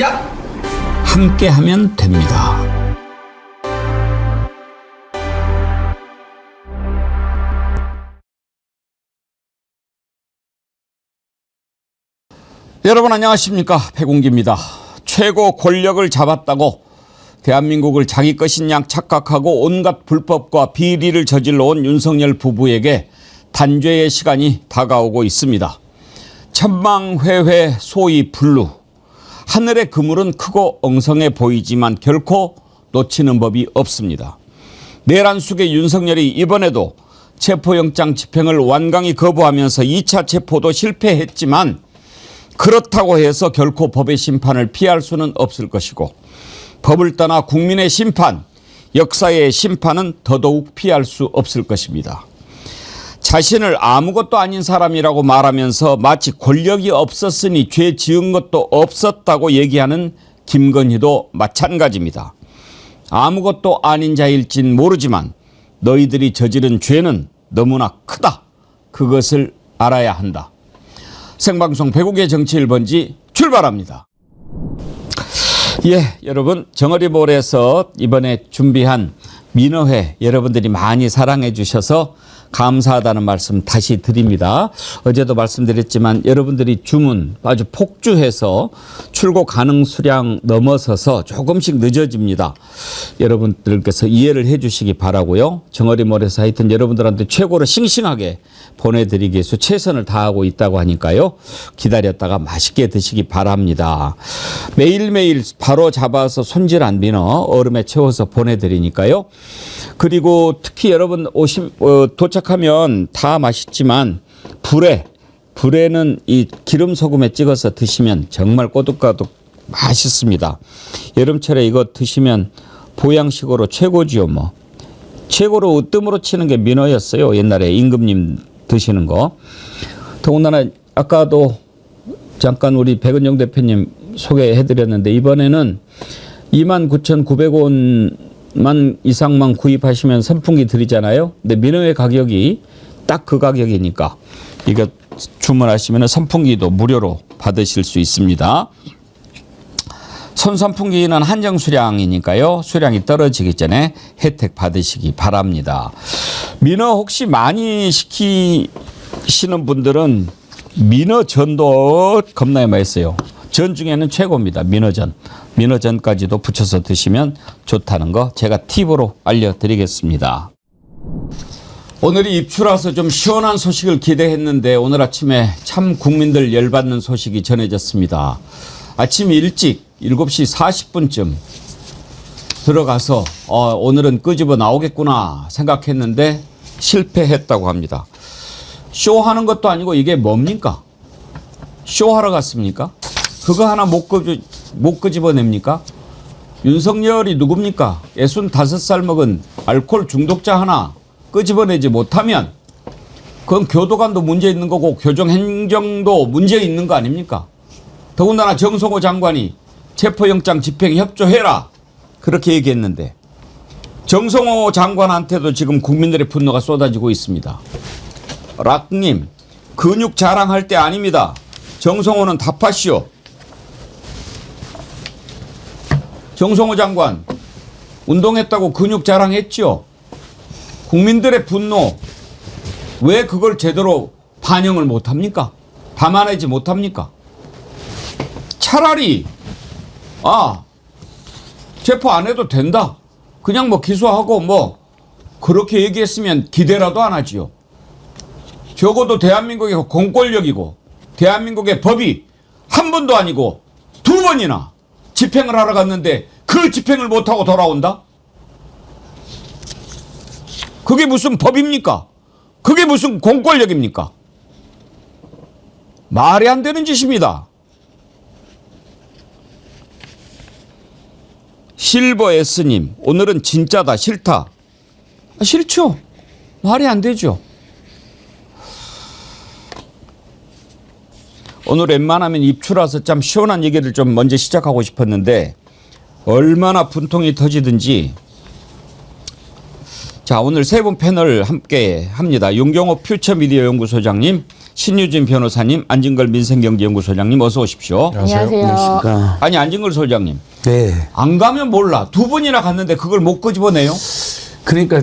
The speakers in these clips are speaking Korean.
야! 함께하면 됩니다. 여러분 안녕하십니까, 백운기입니다. 최고 권력을 잡았다고 대한민국을 자기 것인 양 착각하고 온갖 불법과 비리를 저질러 온 윤석열 부부에게 단죄의 시간이 다가오고 있습니다. 천망회회 소위 블루. 하늘의 그물은 크고 엉성해 보이지만 결코 놓치는 법이 없습니다. 내란 속의 윤석열이 이번에도 체포영장 집행을 완강히 거부하면서 2차 체포도 실패했지만 그렇다고 해서 결코 법의 심판을 피할 수는 없을 것이고, 법을 떠나 국민의 심판, 역사의 심판은 더더욱 피할 수 없을 것입니다. 자신을 아무것도 아닌 사람이라고 말하면서 마치 권력이 없었으니 죄 지은 것도 없었다고 얘기하는 김건희도 마찬가지입니다. 아무것도 아닌 자일진 모르지만 너희들이 저지른 죄는 너무나 크다. 그것을 알아야 한다. 생방송 백욱의 정치 1번지 출발합니다. 여러분, 정어리몰에서 이번에 준비한 민어회 여러분들이 많이 사랑해 주셔서 감사하다는 말씀 다시 드립니다. 어제도 말씀드렸지만 여러분들이 주문 아주 폭주해서 출고 가능 수량 넘어서서 조금씩 늦어집니다. 여러분들께서 이해를 해 주시기 바라고요. 정어리몰에서 하여튼 여러분들한테 최고로 싱싱하게 보내드리기 위해서 최선을 다하고 있다고 하니까요. 기다렸다가 맛있게 드시기 바랍니다. 매일매일 바로 잡아서 손질한 민어 얼음에 채워서 보내드리니까요. 그리고 특히 여러분 도착하면 다 맛있지만 불에는 이 기름 소금에 찍어서 드시면 정말 꼬득꼬득 맛있습니다. 여름철에 이거 드시면 보양식으로 최고지요. 뭐 최고로 으뜸으로 치는 게 민어였어요. 옛날에 임금님 드시는 거. 더군다나 아까도 잠깐 우리 백은영 대표님 소개해드렸는데 이번에는 29,900원만 이상만 구입하시면 선풍기 드리잖아요. 근데 민어의 가격이 딱 그 가격이니까 이거 주문하시면 선풍기도 무료로 받으실 수 있습니다. 손선풍기는 한정 수량이니까요. 수량이 떨어지기 전에 혜택 받으시기 바랍니다. 민어 혹시 많이 시키시는 분들은 민어전도 겁나게 맛있어요. 전 중에는 최고입니다. 민어전. 민어전까지도 붙여서 드시면 좋다는 거 제가 팁으로 알려드리겠습니다. 오늘이 입추라서 좀 시원한 소식을 기대했는데 오늘 아침에 참 국민들 열받는 소식이 전해졌습니다. 아침 일찍 7시 40분쯤 들어가서 오늘은 끄집어 나오겠구나 생각했는데 실패했다고 합니다. 쇼하는 것도 아니고 이게 뭡니까? 쇼하러 갔습니까? 그거 하나 못 끄집어냅니까? 윤석열이 누굽니까? 65살 먹은 알코올 중독자 하나 끄집어내지 못하면 그건 교도관도 문제 있는 거고 교정행정도 문제 있는 거 아닙니까? 더군다나 정성호 장관이 체포영장 집행 협조해라 그렇게 얘기했는데 정성호 장관한테도 지금 국민들의 분노가 쏟아지고 있습니다. 락님, 근육 자랑할 때 아닙니다. 정성호는 답하시오. 정성호 장관 운동했다고 근육 자랑했죠. 국민들의 분노 왜 그걸 제대로 반영을 못합니까? 담아내지 못합니까? 차라리 체포 안 해도 된다. 그냥 뭐 기소하고 뭐 그렇게 얘기했으면 기대라도 안 하지요. 적어도 대한민국의 공권력이고 대한민국의 법이 한 번도 아니고 2번이나 집행을 하러 갔는데 그 집행을 못하고 돌아온다? 그게 무슨 법입니까? 그게 무슨 공권력입니까? 말이 안 되는 짓입니다. 실버 S님, 오늘은 진짜다, 싫다. 싫죠. 말이 안 되죠. 오늘 웬만하면 입추라서 참 시원한 얘기를 좀 먼저 시작하고 싶었는데 얼마나 분통이 터지든지. 자, 오늘 세 분 패널 함께 합니다. 윤경호 퓨처미디어 연구소장님, 신유진 변호사님, 안진걸 민생경제연구소장님 어서 오십시오. 안녕하세요. 아니 안진걸 소장님. 네. 안 가면 몰라. 두 번이나 갔는데 그걸 못 끄집어내요? 그러니까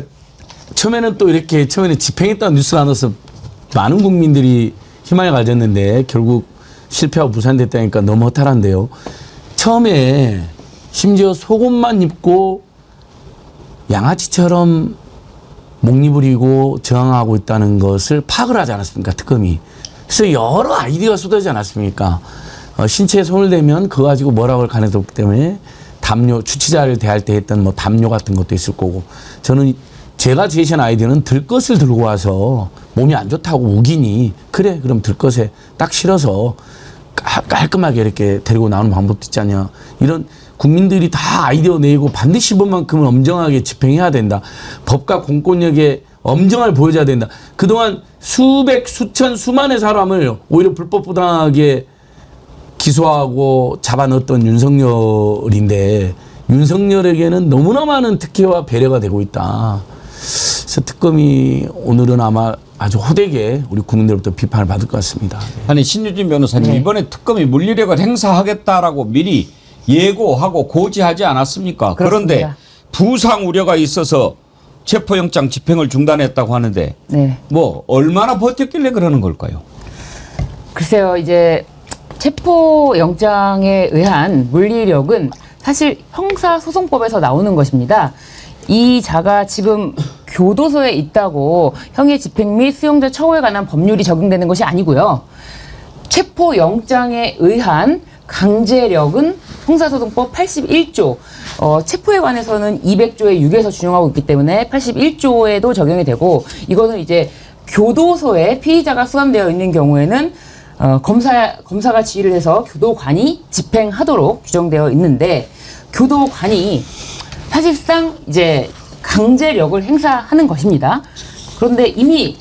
처음에는 또 이렇게 처음에는 집행했다는 뉴스가 나와서 많은 국민들이 희망을 가졌는데 결국 실패하고 무산됐다니까 너무 허탈한데요. 처음에 심지어 속옷만 입고 양아치처럼 목립을 이고 저항하고 있다는 것을 파악을 하지 않았습니까? 특검이. 그래서 여러 아이디어가 쏟아지지 않았습니까? 신체에 손을 대면 그거 가지고 뭐라고 할 가능성이 없기 때문에 담요, 주치자를 대할 때 했던 뭐 담요 같은 것도 있을 거고 저는 제가 제시한 아이디어는 들것을 들고 와서 몸이 안 좋다고 우기니 그래 그럼 들것에 딱 실어서 깔끔하게 이렇게 데리고 나오는 방법도 있지 않냐. 이런 국민들이 다 아이디어 내고 반드시 이번만큼은 엄정하게 집행해야 된다. 법과 공권력의 엄정을 보여줘야 된다. 그동안 수백, 수천, 수만의 사람을 오히려 불법 부당하게 기소하고 잡아넣었던 윤석열인데 윤석열에게는 너무나 많은 특혜와 배려가 되고 있다. 그래서 특검이 오늘은 아마 아주 호되게 우리 국민들로부터 비판을 받을 것 같습니다. 아니 신유진 변호사님 이번에 특검이 물리력을 행사하겠다라고 미리 예고하고 고지하지 않았습니까? 그렇습니다. 그런데 부상 우려가 있어서 체포영장 집행을 중단했다고 하는데 네. 뭐 얼마나 버텼길래 그러는 걸까요? 글쎄요, 이제 체포영장에 의한 물리력은 사실 형사소송법에서 나오는 것입니다. 이 자가 지금 교도소에 있다고 형의 집행 및 수용자 처우에 관한 법률이 적용되는 것이 아니고요. 체포영장에 의한 강제력은 형사소송법 81조, 체포에 관해서는 200조의 6에서 준용하고 있기 때문에 81조에도 적용이 되고, 이거는 이제 교도소에 피의자가 수감되어 있는 경우에는 검사가 지휘를 해서 교도관이 집행하도록 규정되어 있는데, 교도관이 사실상 이제 강제력을 행사하는 것입니다. 그런데 이미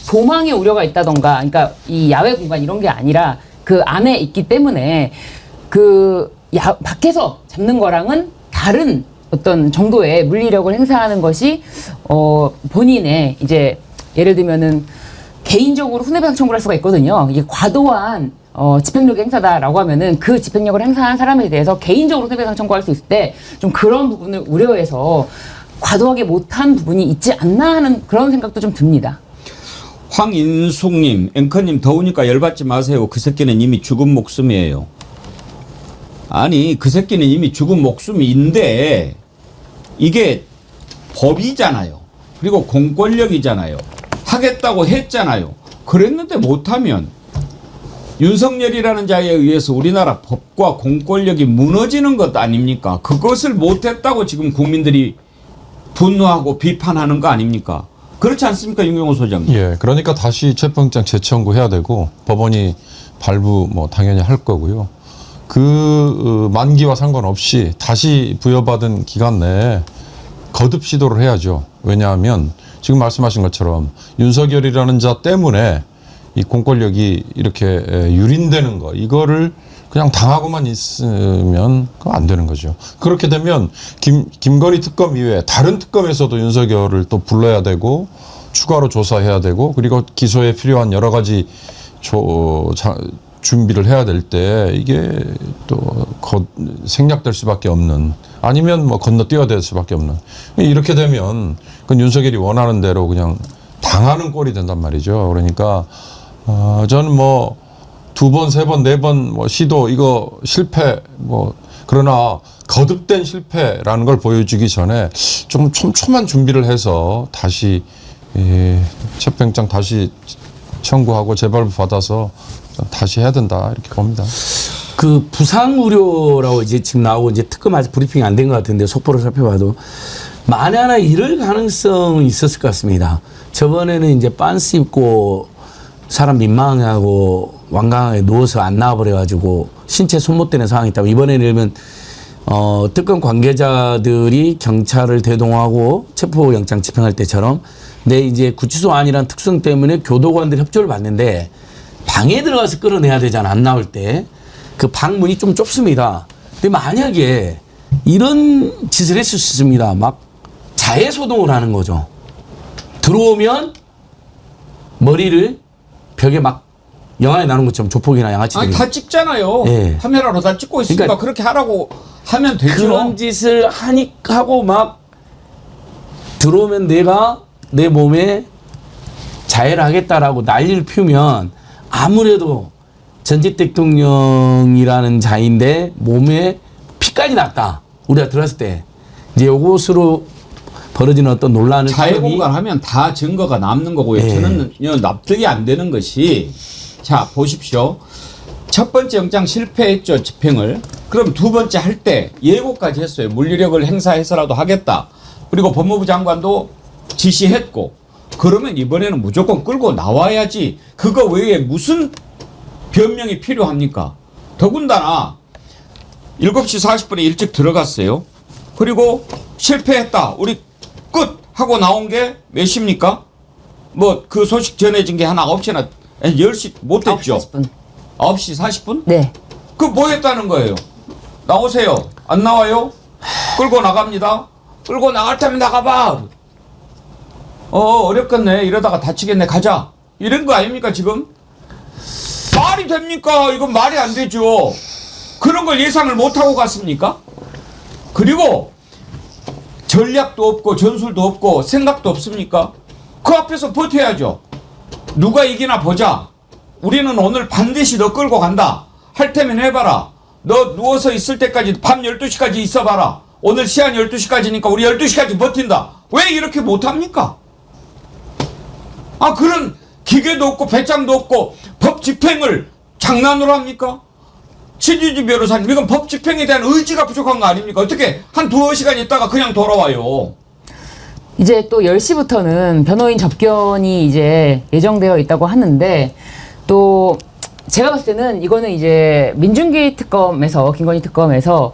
도망의 우려가 있다던가, 그러니까 이 야외 공간 이런 게 아니라 그 안에 있기 때문에 밖에서 잡는 거랑은 다른 어떤 정도의 물리력을 행사하는 것이 본인의 이제 예를 들면은 개인적으로 손해배상 청구를 할 수가 있거든요. 이게 과도한 집행력 행사다라고 하면은 그 집행력을 행사한 사람에 대해서 개인적으로 손해배상 청구할 수 있을 때 좀 그런 부분을 우려해서 과도하게 못한 부분이 있지 않나 하는 그런 생각도 좀 듭니다. 황인숙님, 앵커님 더우니까 열받지 마세요. 그 새끼는 이미 죽은 목숨이에요. 아니 그 새끼는 이미 죽은 목숨인데 이게 법이잖아요. 그리고 공권력이잖아요. 하겠다고 했잖아요. 그랬는데 못하면 윤석열이라는 자에 의해서 우리나라 법과 공권력이 무너지는 것 아닙니까? 그것을 못했다고 지금 국민들이 분노하고 비판하는 거 아닙니까? 그렇지 않습니까, 윤경호 소장님? 예, 그러니까 다시 체포영장 재청구해야 되고 법원이 발부 뭐 당연히 할 거고요. 그 만기와 상관없이 다시 부여받은 기간 내에 거듭 시도를 해야죠. 왜냐하면 지금 말씀하신 것처럼 윤석열이라는 자 때문에 이 공권력이 이렇게 유린되는 거, 이거를 그냥 당하고만 있으면 그거 안 되는 거죠. 그렇게 되면 김건희 특검 이외에 다른 특검에서도 윤석열을 또 불러야 되고 추가로 조사해야 되고 그리고 기소에 필요한 여러 가지 준비를 해야 될 때 이게 또 생략될 수밖에 없는, 아니면 뭐 건너뛰어야 될 수밖에 없는, 이렇게 되면 그건 윤석열이 원하는 대로 그냥 당하는 꼴이 된단 말이죠. 그러니까 저는 뭐 2번, 3번, 4번 뭐 시도 이거 실패 뭐 그러나 거듭된 실패라는 걸 보여주기 전에 좀 촘촘한 준비를 해서 다시 체포영장 다시 청구하고 재발부 받아서 다시 해야 된다 이렇게 봅니다. 그 부상 우려라고 이제 지금 나오고 이제 특검 아직 브리핑이 안 된 것 같은데 속보를 살펴봐도 만에 하나 이럴 가능성은 있었을 것 같습니다. 저번에는 이제 빤스 입고 사람 민망하고 완강하게 누워서 안 나와버려가지고 신체 손못되는 상황이 있다고. 이번에는 예를 들면 특검 관계자들이 경찰을 대동하고 체포영장 집행할 때처럼 내 이제 구치소 안이란 특성 때문에 교도관들 협조를 받는데 방에 들어가서 끌어내야 되잖아, 안 나올 때. 그 방문이 좀 좁습니다. 근데 만약에 이런 짓을 했을 수 있습니다. 막 자해소동을 하는 거죠. 들어오면 머리를 벽에 막 영화에 나오는 것처럼 조폭이나 양아치들이 아니 다 찍잖아요. 예. 카메라로 다 찍고 있으니까 그러니까 그렇게 하라고 하면 되죠. 그런 짓을 하고 막 들어오면 내가 내 몸에 자해를 하겠다라고 난리를 피우면 아무래도 전직 대통령이라는 자인데 몸에 피까지 났다. 우리가 들었을 때 이제 요것으로 벌어지는 어떤 논란을 자해공간하면 다 증거가 남는 거고요. 예. 저는 납득이 안 되는 것이 자 보십시오. 첫 번째 영장 실패했죠. 집행을. 그럼 두 번째 할 때 예고까지 했어요. 물리력을 행사해서라도 하겠다. 그리고 법무부 장관도 지시했고 그러면 이번에는 무조건 끌고 나와야지. 그거 외에 무슨 변명이 필요합니까? 더군다나 7시 40분에 일찍 들어갔어요. 그리고 실패했다. 우리 끝! 하고 나온 게 몇 시입니까? 뭐 그 소식 전해진 게 한 9시나 10시 못 됐죠. 9시 40분. 9시 40분? 네. 그 뭐 했다는 거예요? 나오세요. 안 나와요? 끌고 나갑니다. 끌고 나갈 때면 나가봐. 어렵겠네. 이러다가 다치겠네. 가자. 이런 거 아닙니까 지금? 말이 됩니까? 이건 말이 안 되죠. 그런 걸 예상을 못하고 갔습니까? 그리고 전략도 없고 전술도 없고 생각도 없습니까? 그 앞에서 버텨야죠. 누가 이기나 보자. 우리는 오늘 반드시 너 끌고 간다. 할 테면 해봐라. 너 누워서 있을 때까지 밤 12시까지 있어봐라. 오늘 시한 12시까지니까 우리 12시까지 버틴다. 왜 이렇게 못합니까? 아 그런 기계도 없고 배짱도 없고 법 집행을 장난으로 합니까? 신유진 변호사님 이건 법 집행에 대한 의지가 부족한 거 아닙니까? 어떻게 한 2시간 있다가 그냥 돌아와요. 이제 또 10시부터는 변호인 접견이 이제 예정되어 있다고 하는데 또 제가 봤을 때는 이거는 이제 민중기 특검에서 김건희 특검에서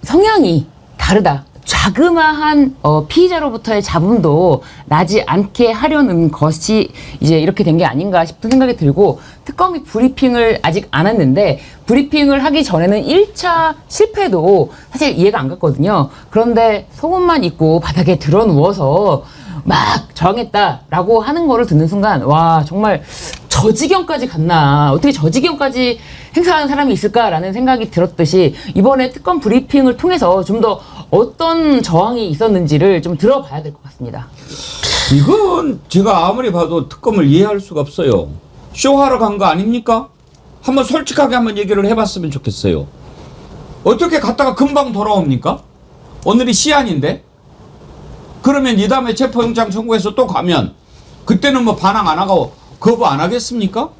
성향이 다르다. 자그마한 피의자로부터의 잡음도 나지 않게 하려는 것이 이제 이렇게 된 게 아닌가 싶은 생각이 들고 특검이 브리핑을 아직 안 했는데 브리핑을 하기 전에는 1차 실패도 사실 이해가 안 갔거든요. 그런데 속옷만 입고 바닥에 드러 누워서 막 저항했다라고 하는 거를 듣는 순간 와 정말 저 지경까지 갔나 어떻게 저 지경까지 행사하는 사람이 있을까라는 생각이 들었듯이 이번에 특검 브리핑을 통해서 좀 더 어떤 저항이 있었는지를 좀 들어봐야 될 것 같습니다. 이건 제가 아무리 봐도 특검을 이해할 수가 없어요. 쇼하러 간 거 아닙니까? 한번 솔직하게 한번 얘기를 해봤으면 좋겠어요. 어떻게 갔다가 금방 돌아옵니까? 오늘이 시한인데? 그러면 이 다음에 체포영장 청구해서 또 가면 그때는 뭐 반항 안 하고 거부 안 하겠습니까?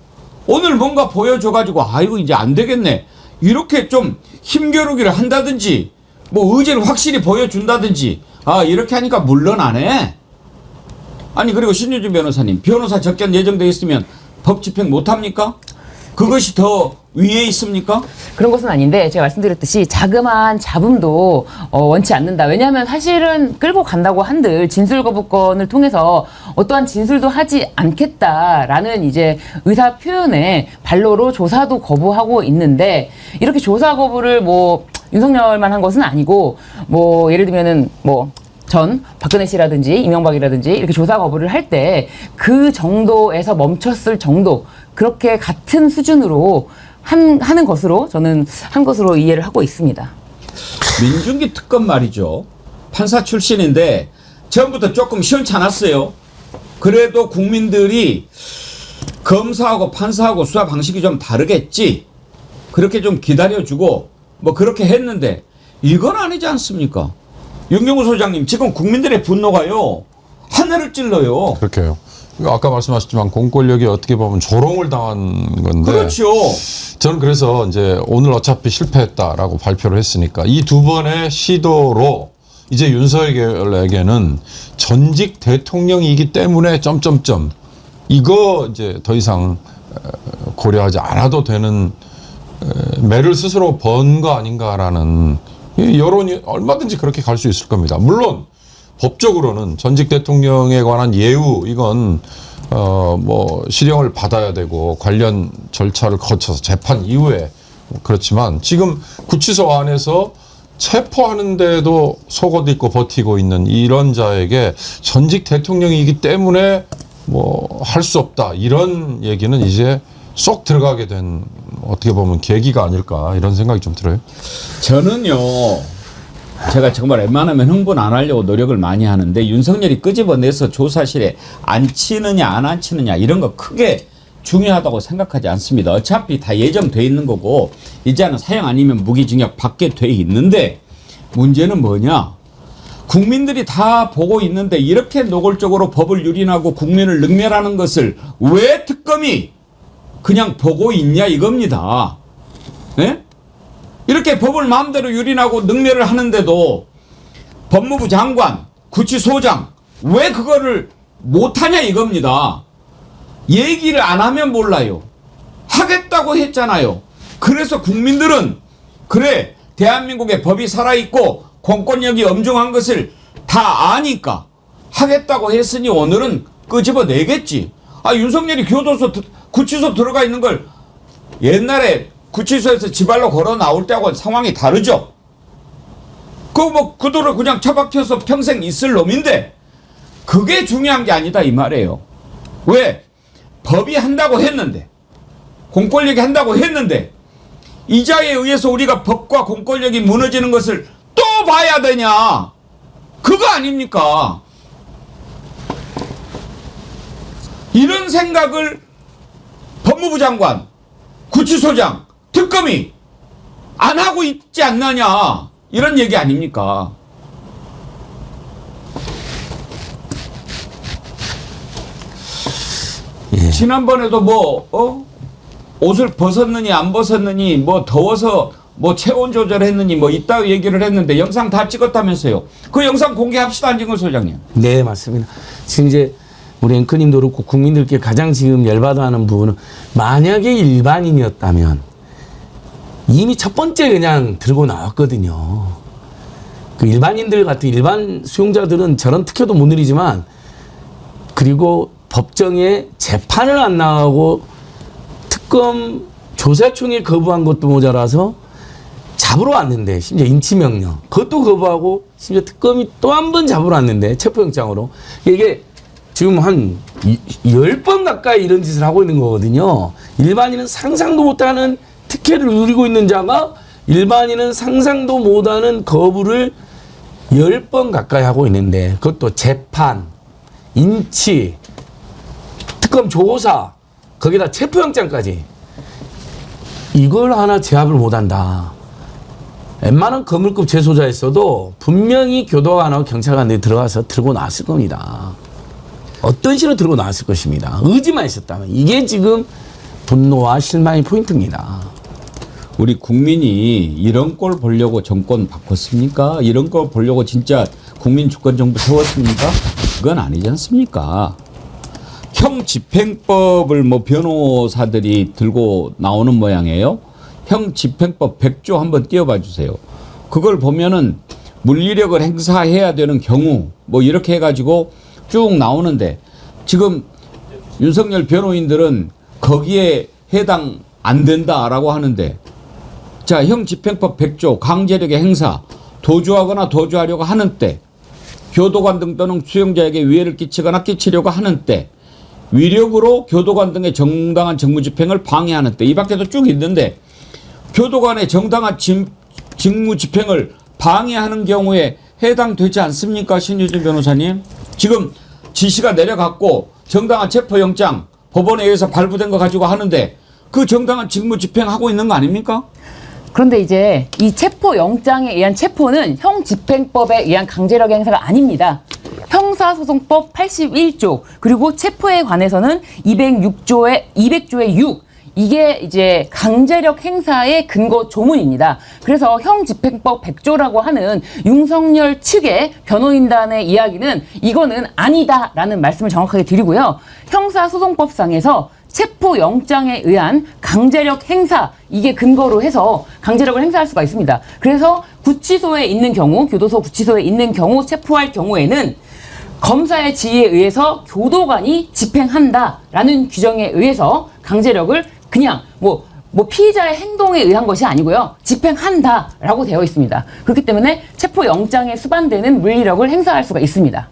오늘 뭔가 보여줘가지고 아이고 이제 안 되겠네. 이렇게 좀 힘겨루기를 한다든지 뭐 의지를 확실히 보여준다든지 이렇게 하니까 물러나네. 아니 그리고 신유진 변호사님 변호사 접견 예정돼 있으면 법 집행 못합니까? 그것이 더 위에 있습니까? 그런 것은 아닌데 제가 말씀드렸듯이 자그마한 잡음도 원치 않는다. 왜냐하면 사실은 끌고 간다고 한들 진술 거부권을 통해서 어떠한 진술도 하지 않겠다라는 이제 의사 표현에 발로로 조사도 거부하고 있는데 이렇게 조사 거부를 뭐 윤석열만 한 것은 아니고 뭐 예를 들면은 뭐 전 박근혜 씨라든지 이명박이라든지 이렇게 조사 거부를 할 때 그 정도에서 멈췄을 정도 그렇게 같은 수준으로 하는 것으로 저는 한 것으로 이해를 하고 있습니다. 민중기 특검 말이죠. 판사 출신인데 처음부터 조금 시원찮았어요. 그래도 국민들이 검사하고 판사하고 수사 방식이 좀 다르겠지. 그렇게 좀 기다려주고 뭐 그렇게 했는데 이건 아니지 않습니까? 윤경우 소장님 지금 국민들의 분노가요. 하늘을 찔러요. 그렇게요. 아까 말씀하셨지만 공권력이 어떻게 보면 조롱을 당한 건데. 그렇죠. 저는 그래서 이제 오늘 어차피 실패했다라고 발표를 했으니까 이 두 번의 시도로 이제 윤석열에게는 전직 대통령이기 때문에 점점점 이거 이제 더 이상 고려하지 않아도 되는 매를 스스로 번 거 아닌가라는 여론이 얼마든지 그렇게 갈 수 있을 겁니다. 물론 법적으로는 전직 대통령에 관한 예우 이건 뭐 실형을 받아야 되고 관련 절차를 거쳐서 재판 이후에 그렇지만 지금 구치소 안에서 체포하는데도 속옷 입고 버티고 있는 이런 자에게 전직 대통령이기 때문에 뭐 할 수 없다 이런 얘기는 이제 쏙 들어가게 된 어떻게 보면 계기가 아닐까 이런 생각이 좀 들어요. 저는요, 제가 정말 웬만하면 흥분 안 하려고 노력을 많이 하는데 윤석열이 끄집어내서 조사실에 앉히느냐 안 앉히느냐 이런 거 크게 중요하다고 생각하지 않습니다. 어차피 다 예정돼 있는 거고 이제는 사형 아니면 무기징역 받게 돼 있는데 문제는 뭐냐? 국민들이 다 보고 있는데 이렇게 노골적으로 법을 유린하고 국민을 능멸하는 것을 왜 특검이 그냥 보고 있냐 이겁니다. 네? 이렇게 법을 마음대로 유린하고 능멸을 하는데도 법무부 장관, 구치소장 왜 그거를 못하냐 이겁니다. 얘기를 안 하면 몰라요. 하겠다고 했잖아요. 그래서 국민들은 그래 대한민국의 법이 살아있고 공권력이 엄중한 것을 다 아니까 하겠다고 했으니 오늘은 끄집어내겠지. 아 윤석열이 교도소 구치소 들어가 있는 걸 옛날에 구치소에서 지발로 걸어 나올 때하고는 상황이 다르죠. 그들을 그냥 처박혀서 평생 있을 놈인데 그게 중요한 게 아니다 이 말이에요. 왜? 법이 한다고 했는데 공권력이 한다고 했는데 이자에 의해서 우리가 법과 공권력이 무너지는 것을 또 봐야 되냐? 그거 아닙니까? 이런 생각을 법무부 장관, 구치소장, 특검이 안 하고 있지 않느냐 이런 얘기 아닙니까? 예. 지난번에도 옷을 벗었느니 안 벗었느니 뭐 더워서 뭐 체온 조절했느니 뭐 이따위 얘기를 했는데 영상 다 찍었다면서요. 그 영상 공개합시다 안진걸 소장님. 네, 맞습니다. 지금 이제 우리 앵커님도 그렇고 국민들께 가장 지금 열받아하는 부분은 만약에 일반인이었다면 이미 첫 번째 그냥 들고 나왔거든요. 그 일반인들 같은 일반 수용자들은 저런 특혜도 못 누리지만 그리고 법정에 재판을 안 나가고 특검 조사청이 거부한 것도 모자라서 잡으러 왔는데 심지어 인치명령 그것도 거부하고 심지어 특검이 또 한 번 잡으러 왔는데 체포영장으로 이게 지금 한 10번 가까이 이런 짓을 하고 있는 거거든요. 일반인은 상상도 못하는 특혜를 누리고 있는 자가 일반인은 상상도 못하는 거부를 10번 가까이 하고 있는데 그것도 재판, 인치, 특검 조사 거기다 체포영장까지 이걸 하나 제압을 못한다. 웬만한 거물급 재소자였어도 분명히 교도관하고 경찰관들이 들어가서 들고 나왔을 겁니다. 어떤 식으로 들고 나왔을 것입니다. 의지만 있었다면. 이게 지금 분노와 실망의 포인트입니다. 우리 국민이 이런 꼴 보려고 정권 바꿨습니까? 이런 걸 보려고 진짜 국민 주권 정부 세웠습니까? 그건 아니지 않습니까? 형 집행법을 뭐 변호사들이 들고 나오는 모양이에요. 형 집행법 100조 한번 띄워봐 주세요. 그걸 보면은 물리력을 행사해야 되는 경우 뭐 이렇게 해가지고 쭉 나오는데 지금 윤석열 변호인들은 거기에 해당 안 된다라고 하는데 자, 형 집행법 100조 강제력의 행사 도주하거나 도주하려고 하는 때 교도관 등 또는 수용자에게 위해를 끼치거나 끼치려고 하는 때 위력으로 교도관 등의 정당한 직무집행을 방해하는 때 이 밖에도 쭉 있는데 교도관의 정당한 직무집행을 방해하는 경우에 해당되지 않습니까? 신유진 변호사님. 지금 지시가 내려갔고 정당한 체포영장 법원에 의해서 발부된 거 가지고 하는데 그 정당한 직무집행하고 있는 거 아닙니까? 그런데 이제 이 체포영장에 의한 체포는 형집행법에 의한 강제력 행사가 아닙니다. 형사소송법 81조 그리고 체포에 관해서는 200조의 6 이게 이제 강제력 행사의 근거 조문입니다. 그래서 형집행법 100조라고 하는 윤석열 측의 변호인단의 이야기는 이거는 아니다라는 말씀을 정확하게 드리고요. 형사소송법상에서 체포영장에 의한 강제력 행사 이게 근거로 해서 강제력을 행사할 수가 있습니다. 그래서 구치소에 있는 경우 교도소 구치소에 있는 경우 체포할 경우에는 검사의 지휘에 의해서 교도관이 집행한다라는 규정에 의해서 강제력을 그냥 뭐 피의자의 행동에 의한 것이 아니고요. 집행한다라고 되어 있습니다. 그렇기 때문에 체포영장에 수반되는 물리력을 행사할 수가 있습니다.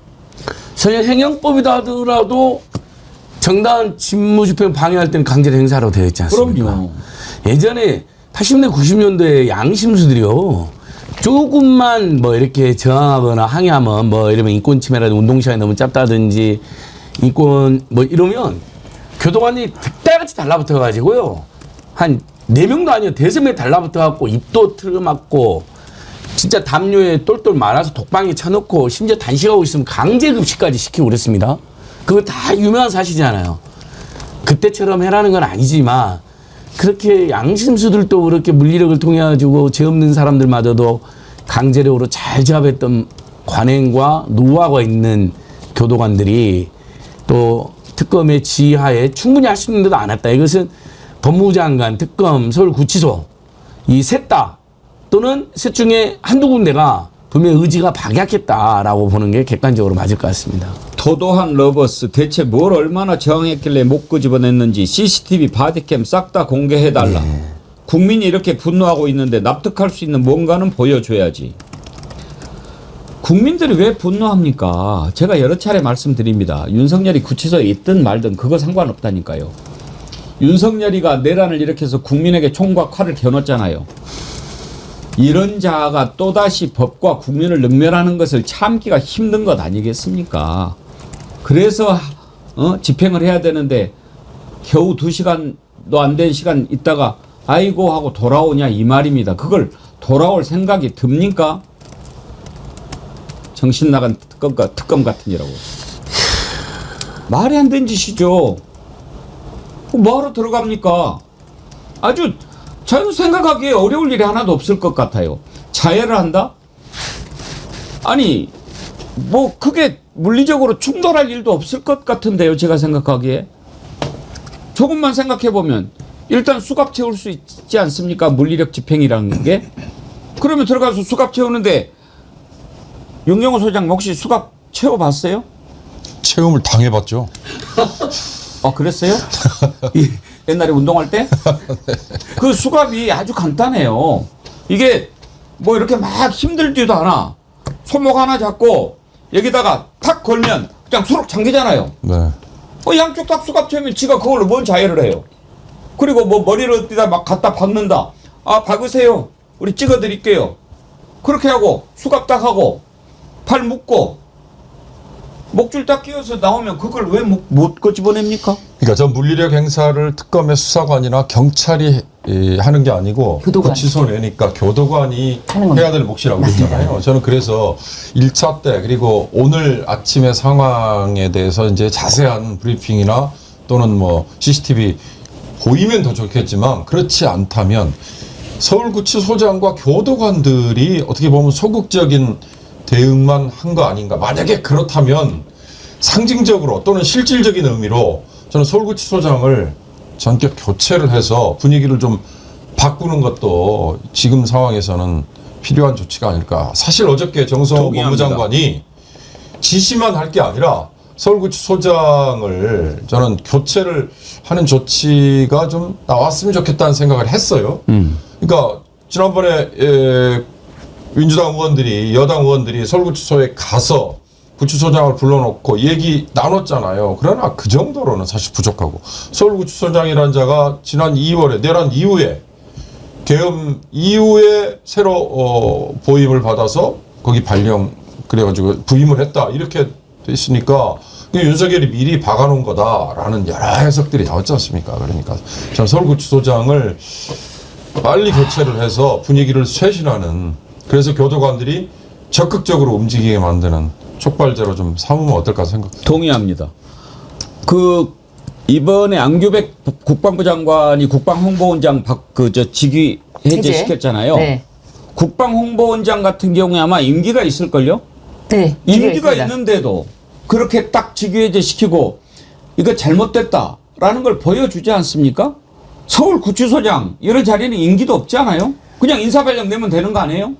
설령 행영법이다 하더라도 정당 직무집행 방해할 때는 강제 행사로 되어 있지 않습니까? 그럼요. 예전에 80년, 90년도에 양심수들이요. 조금만 뭐 이렇게 저항하거나 항의하면 뭐 이러면 인권 침해라든지 운동시간이 너무 짧다든지 인권 뭐 이러면 교도관이 득달같이 달라붙어 가지고요. 한 4명도 아니요. 5명 달라붙어 갖고 입도 틀어막고 진짜 담요에 똘똘 말아서 독방에 쳐놓고 심지어 단식하고 있으면 강제급식까지 시키고 그랬습니다. 그거 다 유명한 사실이잖아요. 그때처럼 해라는 건 아니지만 그렇게 양심수들도 그렇게 물리력을 통해 가지고 죄 없는 사람들마저도 강제력으로 잘 제압했던 관행과 노하우가 있는 교도관들이 또 특검의 지휘하에 충분히 할 수 있는데도 안 했다. 이것은 법무부 장관, 특검, 서울구치소 이 셋 다 또는 셋 중에 한두 군데가 분명히 의지가 박약했다라고 보는 게 객관적으로 맞을 것 같습니다. 도도한 러버스 대체 뭘 얼마나 저항했길래 못 끄집어냈는지 CCTV 바디캠 싹 다 공개해달라. 국민이 이렇게 분노하고 있는데 납득할 수 있는 뭔가는 보여줘야지. 국민들이 왜 분노합니까? 제가 여러 차례 말씀드립니다. 윤석열이 구치소에 있든 말든 그거 상관없다니까요. 윤석열이가 내란을 일으켜서 국민에게 총과 칼을 겨눴잖아요. 이런 자가 또다시 법과 국민을 능멸하는 것을 참기가 힘든 것 아니겠습니까? 그래서 집행을 해야 되는데 겨우 2시간도 안 된 시간 있다가 아이고 하고 돌아오냐 이 말입니다. 그걸 돌아올 생각이 듭니까? 정신 나간 특검 같으니라고. 말이 안 된 짓이죠. 뭐하러 들어갑니까? 아주 저는 생각하기에 어려울 일이 하나도 없을 것 같아요. 자해를 한다? 아니 뭐 그게 물리적으로 충돌할 일도 없을 것 같은데요. 제가 생각하기에. 조금만 생각해보면 일단 수갑 채울 수 있지 않습니까? 물리력 집행이라는 게. 그러면 들어가서 수갑 채우는데 윤경호 소장 혹시 수갑 채워봤어요? 체험을 당해봤죠. 그랬어요? 옛날에 운동할 때? 그 수갑이 아주 간단해요. 이게 뭐 이렇게 막 힘들지도 않아. 손목 하나 잡고 여기다가 탁 걸면 그냥 수록 잠기잖아요. 네. 양쪽 딱 수갑 채우면 지가 그걸로 뭔 자해를 해요. 그리고 뭐 머리를 어디다 막 갖다 박는다. 박으세요. 우리 찍어드릴게요. 그렇게 하고 수갑 딱 하고 팔 묶고 목줄 딱 끼워서 나오면 그걸 왜 못 꺼집어냅니까? 그러니까 저 물리력 행사를 특검의 수사관이나 경찰이 하는 게 아니고 교도관. 구치소 내니까 교도관이 하는 겁니다. 해야 될 몫이라고 그랬잖아요. 저는 그래서 1차 때 그리고 오늘 아침의 상황에 대해서 이제 자세한 브리핑이나 또는 뭐 CCTV 보이면 더 좋겠지만 그렇지 않다면 서울구치소장과 교도관들이 어떻게 보면 소극적인 대응만 한 거 아닌가. 만약에 그렇다면 상징적으로 또는 실질적인 의미로 저는 서울구치소장을 전격 교체를 해서 분위기를 좀 바꾸는 것도 지금 상황에서는 필요한 조치가 아닐까. 사실 어저께 정성호 동의합니다. 법무장관이 지시만 할 게 아니라 서울구치소장을 저는 교체를 하는 조치가 좀 나왔으면 좋겠다는 생각을 했어요. 그러니까 지난번에 민주당 의원들이 여당 의원들이 서울구치소에 가서 구치소장을 불러놓고 얘기 나눴잖아요. 그러나 그 정도로는 사실 부족하고 서울구치소장이라는 자가 지난 2월에 내란 이후에 계엄 이후에 새로 보임을 받아서 거기 발령 그래가지고 부임을 했다 이렇게 돼 있으니까 윤석열이 미리 박아놓은 거다라는 여러 해석들이 나왔지 않습니까? 그러니까 저는 서울구치소장을 빨리 교체를 해서 분위기를 쇄신하는 그래서 교도관들이 적극적으로 움직이게 만드는 촉발제로 좀 삼으면 어떨까 생각합니다. 동의합니다. 이번에 안규백 국방부 장관이 국방홍보원장 직위 해제시켰잖아요. 네. 국방홍보원장 같은 경우에 아마 임기가 있을걸요? 네. 임기가 있습니다. 있는데도 그렇게 딱 직위 해제시키고 이거 잘못됐다라는 걸 보여주지 않습니까? 서울구치소장 이런 자리는 임기도 없지 않아요? 그냥 인사발령 내면 되는 거 아니에요?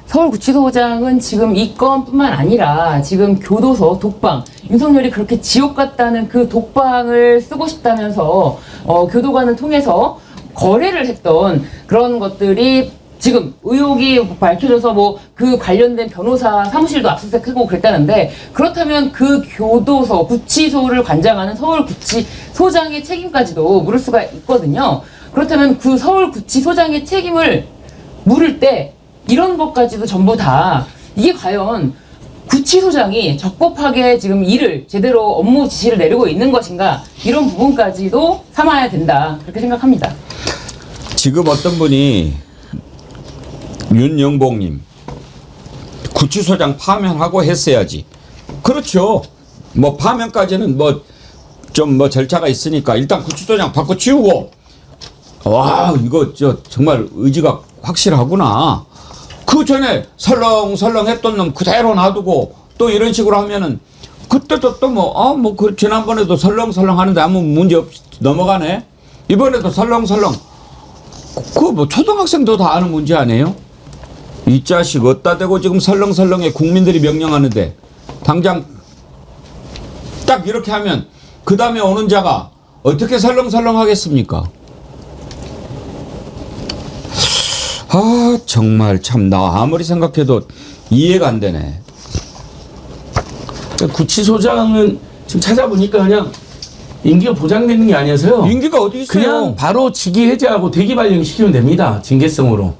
서울구치소장은 지금 이 건뿐만 아니라 지금 교도소 독방, 윤석열이 그렇게 지옥 같다는 그 독방을 쓰고 싶다면서 교도관을 통해서 거래를 했던 그런 것들이 지금 의혹이 밝혀져서 뭐 그 관련된 변호사 사무실도 압수수색하고 그랬다는데 그렇다면 그 교도소, 구치소를 관장하는 서울구치소장의 책임까지도 물을 수가 있거든요. 그렇다면 그 서울구치소장의 책임을 물을 때 이런 것까지도 전부 다 이게 과연 구치소장이 적법하게 지금 일을 제대로 업무 지시를 내리고 있는 것인가 이런 부분까지도 삼아야 된다 그렇게 생각합니다. 지금 어떤 분이 윤영봉님 구치소장 파면하고 했어야지. 그렇죠. 뭐 파면까지는 뭐 좀 뭐 절차가 있으니까 일단 구치소장 바꿔치우고 와 이거 정말 의지가 확실하구나. 그 전에 설렁설렁 했던 놈 그대로 놔두고 또 이런 식으로 하면은 그때도 또 뭐 그 지난번에도 설렁설렁 하는데 아무 문제 없이 넘어가네. 이번에도 설렁설렁. 그거 뭐 초등학생도 다 아는 문제 아니에요? 이 자식 어디다 대고 지금 설렁설렁에 국민들이 명령하는데 당장 딱 이렇게 하면 그 다음에 오는 자가 어떻게 설렁설렁 하겠습니까? 아 정말 참 나 아무리 생각해도 이해가 안 되네. 구치소장은 지금 찾아보니까 그냥 임기가 보장되는 게 아니어서요. 임기가 어디 있어요? 그냥 바로 직위 해제하고 대기 발령 시키면 됩니다. 징계성으로.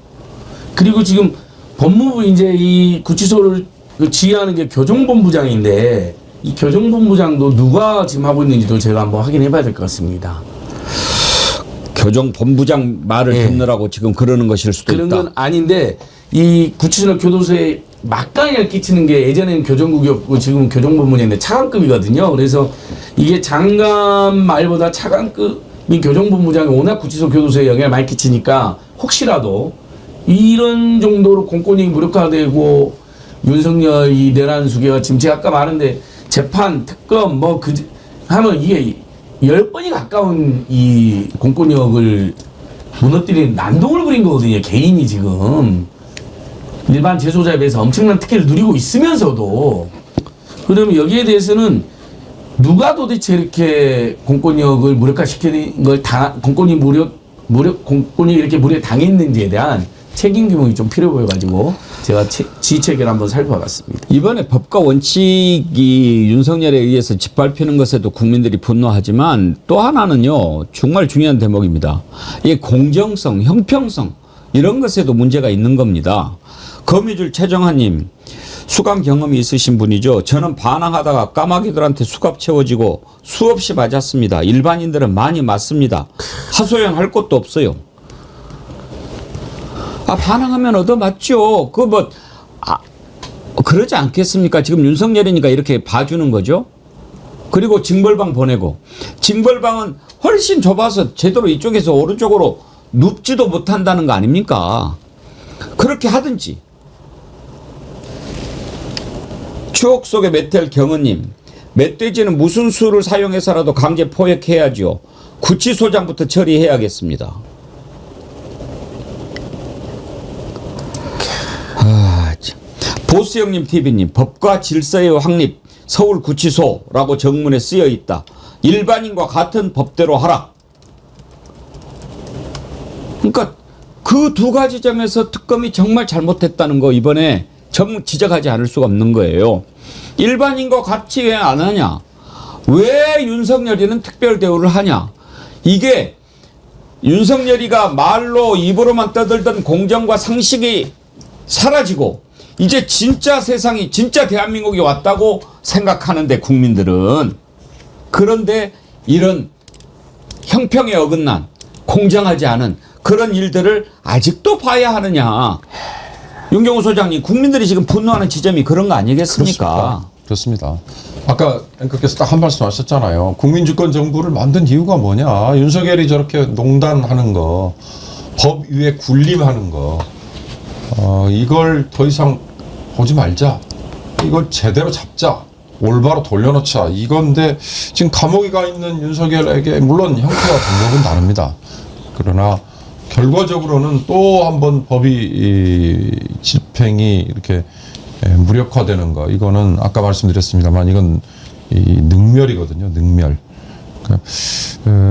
그리고 지금 법무부 이제 이 구치소를 지휘하는 게 교정본부장인데 이 교정본부장도 누가 지금 하고 있는지도 제가 한번 확인해 봐야 될 것 같습니다. 교정본부장 말을 듣느라고 지금 그러는 것일 수도 그런 있다. 건 아닌데 이 구치소나 교도소에 막강하게 끼치는 게 예전에는 교정국이었고 지금은 교정본부장인데 차관급이거든요. 그래서 이게 장관 말보다 차관급인 교정본부장이 워낙 구치소 교도소에 영향을 많이 끼치니까 혹시라도 이런 정도로 공권력이 무력화되고 윤석열 이 내란 수계가 지금 제가 아까 말했는데 재판 특검 뭐 하면 이게 10번이 가까운 이 공권력을 무너뜨리는 난동을 부린 거거든요. 개인이 지금 일반 재소자에 비해서 엄청난 특혜를 누리고 있으면서도 그러면 여기에 대해서는 누가 도대체 이렇게 공권력을 무력화시키는 걸 공권이 공권이 이렇게 무력에 당했는지에 대한 책임 규명이 좀 필요해 보여가지고 제가 지휘체계를 한번 살펴봤습니다. 이번에 법과 원칙이 윤석열에 의해서 짓밟히는 것에도 국민들이 분노하지만 또 하나는요 정말 중요한 대목입니다. 이 공정성, 형평성 이런 것에도 문제가 있는 겁니다. 거미줄 최정하님 수감 경험이 있으신 분이죠. 저는 반항하다가 까마귀들한테 수갑 채워지고 수없이 맞았습니다. 일반인들은 많이 맞습니다. 하소연할 것도 없어요. 반항하면 얻어맞죠. 그러지 않겠습니까? 지금 윤석열이니까 이렇게 봐주는 거죠. 그리고 징벌방 보내고 징벌방은 훨씬 좁아서 제대로 이쪽에서 오른쪽으로 눕지도 못한다는 거 아닙니까? 그렇게 하든지. 추억 속의 메텔 경은님 멧돼지는 무슨 수를 사용해서라도 강제 포획해야죠. 구치소장부터 처리해야겠습니다. 보스형님 TV님 법과 질서의 확립 서울구치소라고 정문에 쓰여 있다. 일반인과 같은 법대로 하라. 그러니까 그 두 가지 점에서 특검이 정말 잘못했다는 거 이번에 지적하지 않을 수가 없는 거예요. 일반인과 같이 왜 안 하냐? 왜 윤석열이는 특별 대우를 하냐? 이게 윤석열이가 말로 입으로만 떠들던 공정과 상식이 사라지고 이제 진짜 세상이 진짜 대한민국이 왔다고 생각하는데 국민들은 그런데 이런 형평에 어긋난 공정하지 않은 그런 일들을 아직도 봐야 하느냐. 윤경호 소장님 국민들이 지금 분노하는 지점이 그런 거 아니겠습니까? 그렇습니다. 아까 앵커께서 딱 한 말씀 하셨잖아요. 국민주권 정부를 만든 이유가 뭐냐. 윤석열이 저렇게 농단하는 거 법 위에 군림하는 거 이걸 더 이상 보지 말자. 이걸 제대로 잡자. 올바로 돌려놓자. 이건데 지금 감옥에 가 있는 윤석열에게 물론 형태와 방법은 다릅니다. 그러나 결과적으로는 또 한 번 법이 집행이 이렇게 무력화되는 거 이거는 아까 말씀드렸습니다만 이건 이 능멸이거든요. 능멸.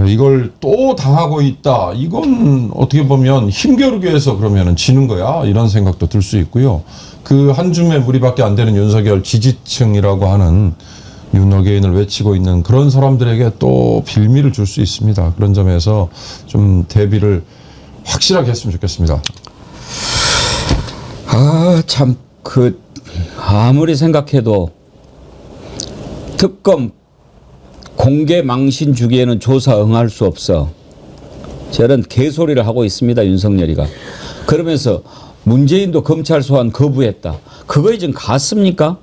이걸 또 당하고 있다. 이건 어떻게 보면 힘겨루기 위해서 그러면은 지는 거야. 이런 생각도 들 수 있고요. 그 한 줌의 무리밖에 안 되는 윤석열 지지층이라고 하는 윤어게인을 외치고 있는 그런 사람들에게 또 빌미를 줄 수 있습니다. 그런 점에서 좀 대비를 확실하게 했으면 좋겠습니다. 참, 아무리 생각해도 특검 공개 망신 주기에는 조사 응할 수 없어. 저런 개소리를 하고 있습니다, 윤석열이가. 그러면서 문재인도 검찰 소환 거부했다. 그거 이제 같습니까?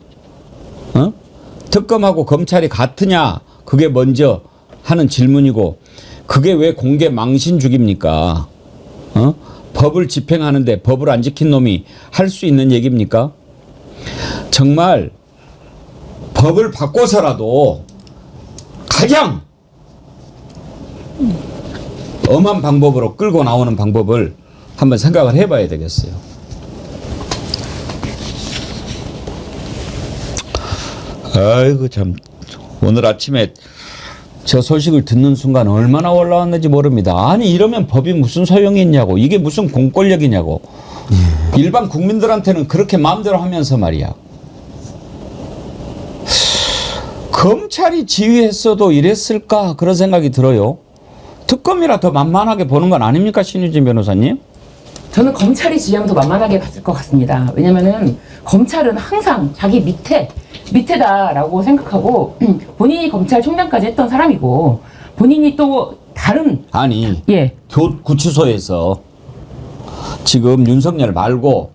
특검하고 검찰이 같으냐? 그게 먼저 하는 질문이고, 그게 왜 공개 망신 주기입니까? 법을 집행하는데 법을 안 지킨 놈이 할 수 있는 얘기입니까? 정말 법을 바꿔서라도 가장 엄한 방법으로 끌고 나오는 방법을 한번 생각을 해봐야 되겠어요. 아이고 참, 오늘 아침에 저 소식을 듣는 순간 얼마나 올라왔는지 모릅니다. 아니 이러면 법이 무슨 소용이 있냐고, 이게 무슨 공권력이냐고. 일반 국민들한테는 그렇게 마음대로 하면서 말이야. 검찰이 지휘했어도 이랬을까 그런 생각이 들어요. 특검이라 더 만만하게 보는 건 아닙니까, 신유진 변호사님? 저는 검찰이 지휘하면 더 만만하게 봤을 것 같습니다. 왜냐면은 검찰은 항상 자기 밑에다라고 생각하고 본인이 검찰총장까지 했던 사람이고 본인이 또 다른 아니 예. 구치소에서 지금 윤석열 말고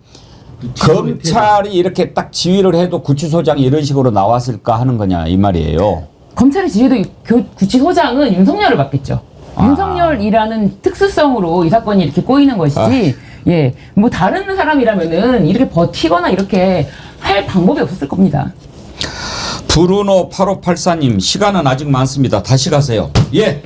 검찰이 이렇게 딱 지휘를 해도 구치소장이 이런 식으로 나왔을까 하는 거냐 이 말이에요. 검찰의 지휘도 구치소장은 윤석열을 맡겠죠. 윤석열이라는 특수성으로 이 사건이 이렇게 꼬이는 것이지 예, 뭐 다른 사람이라면은 이렇게 버티거나 이렇게 할 방법이 없었을 겁니다. 브루노 8584님, 시간은 아직 많습니다. 다시 가세요. 예,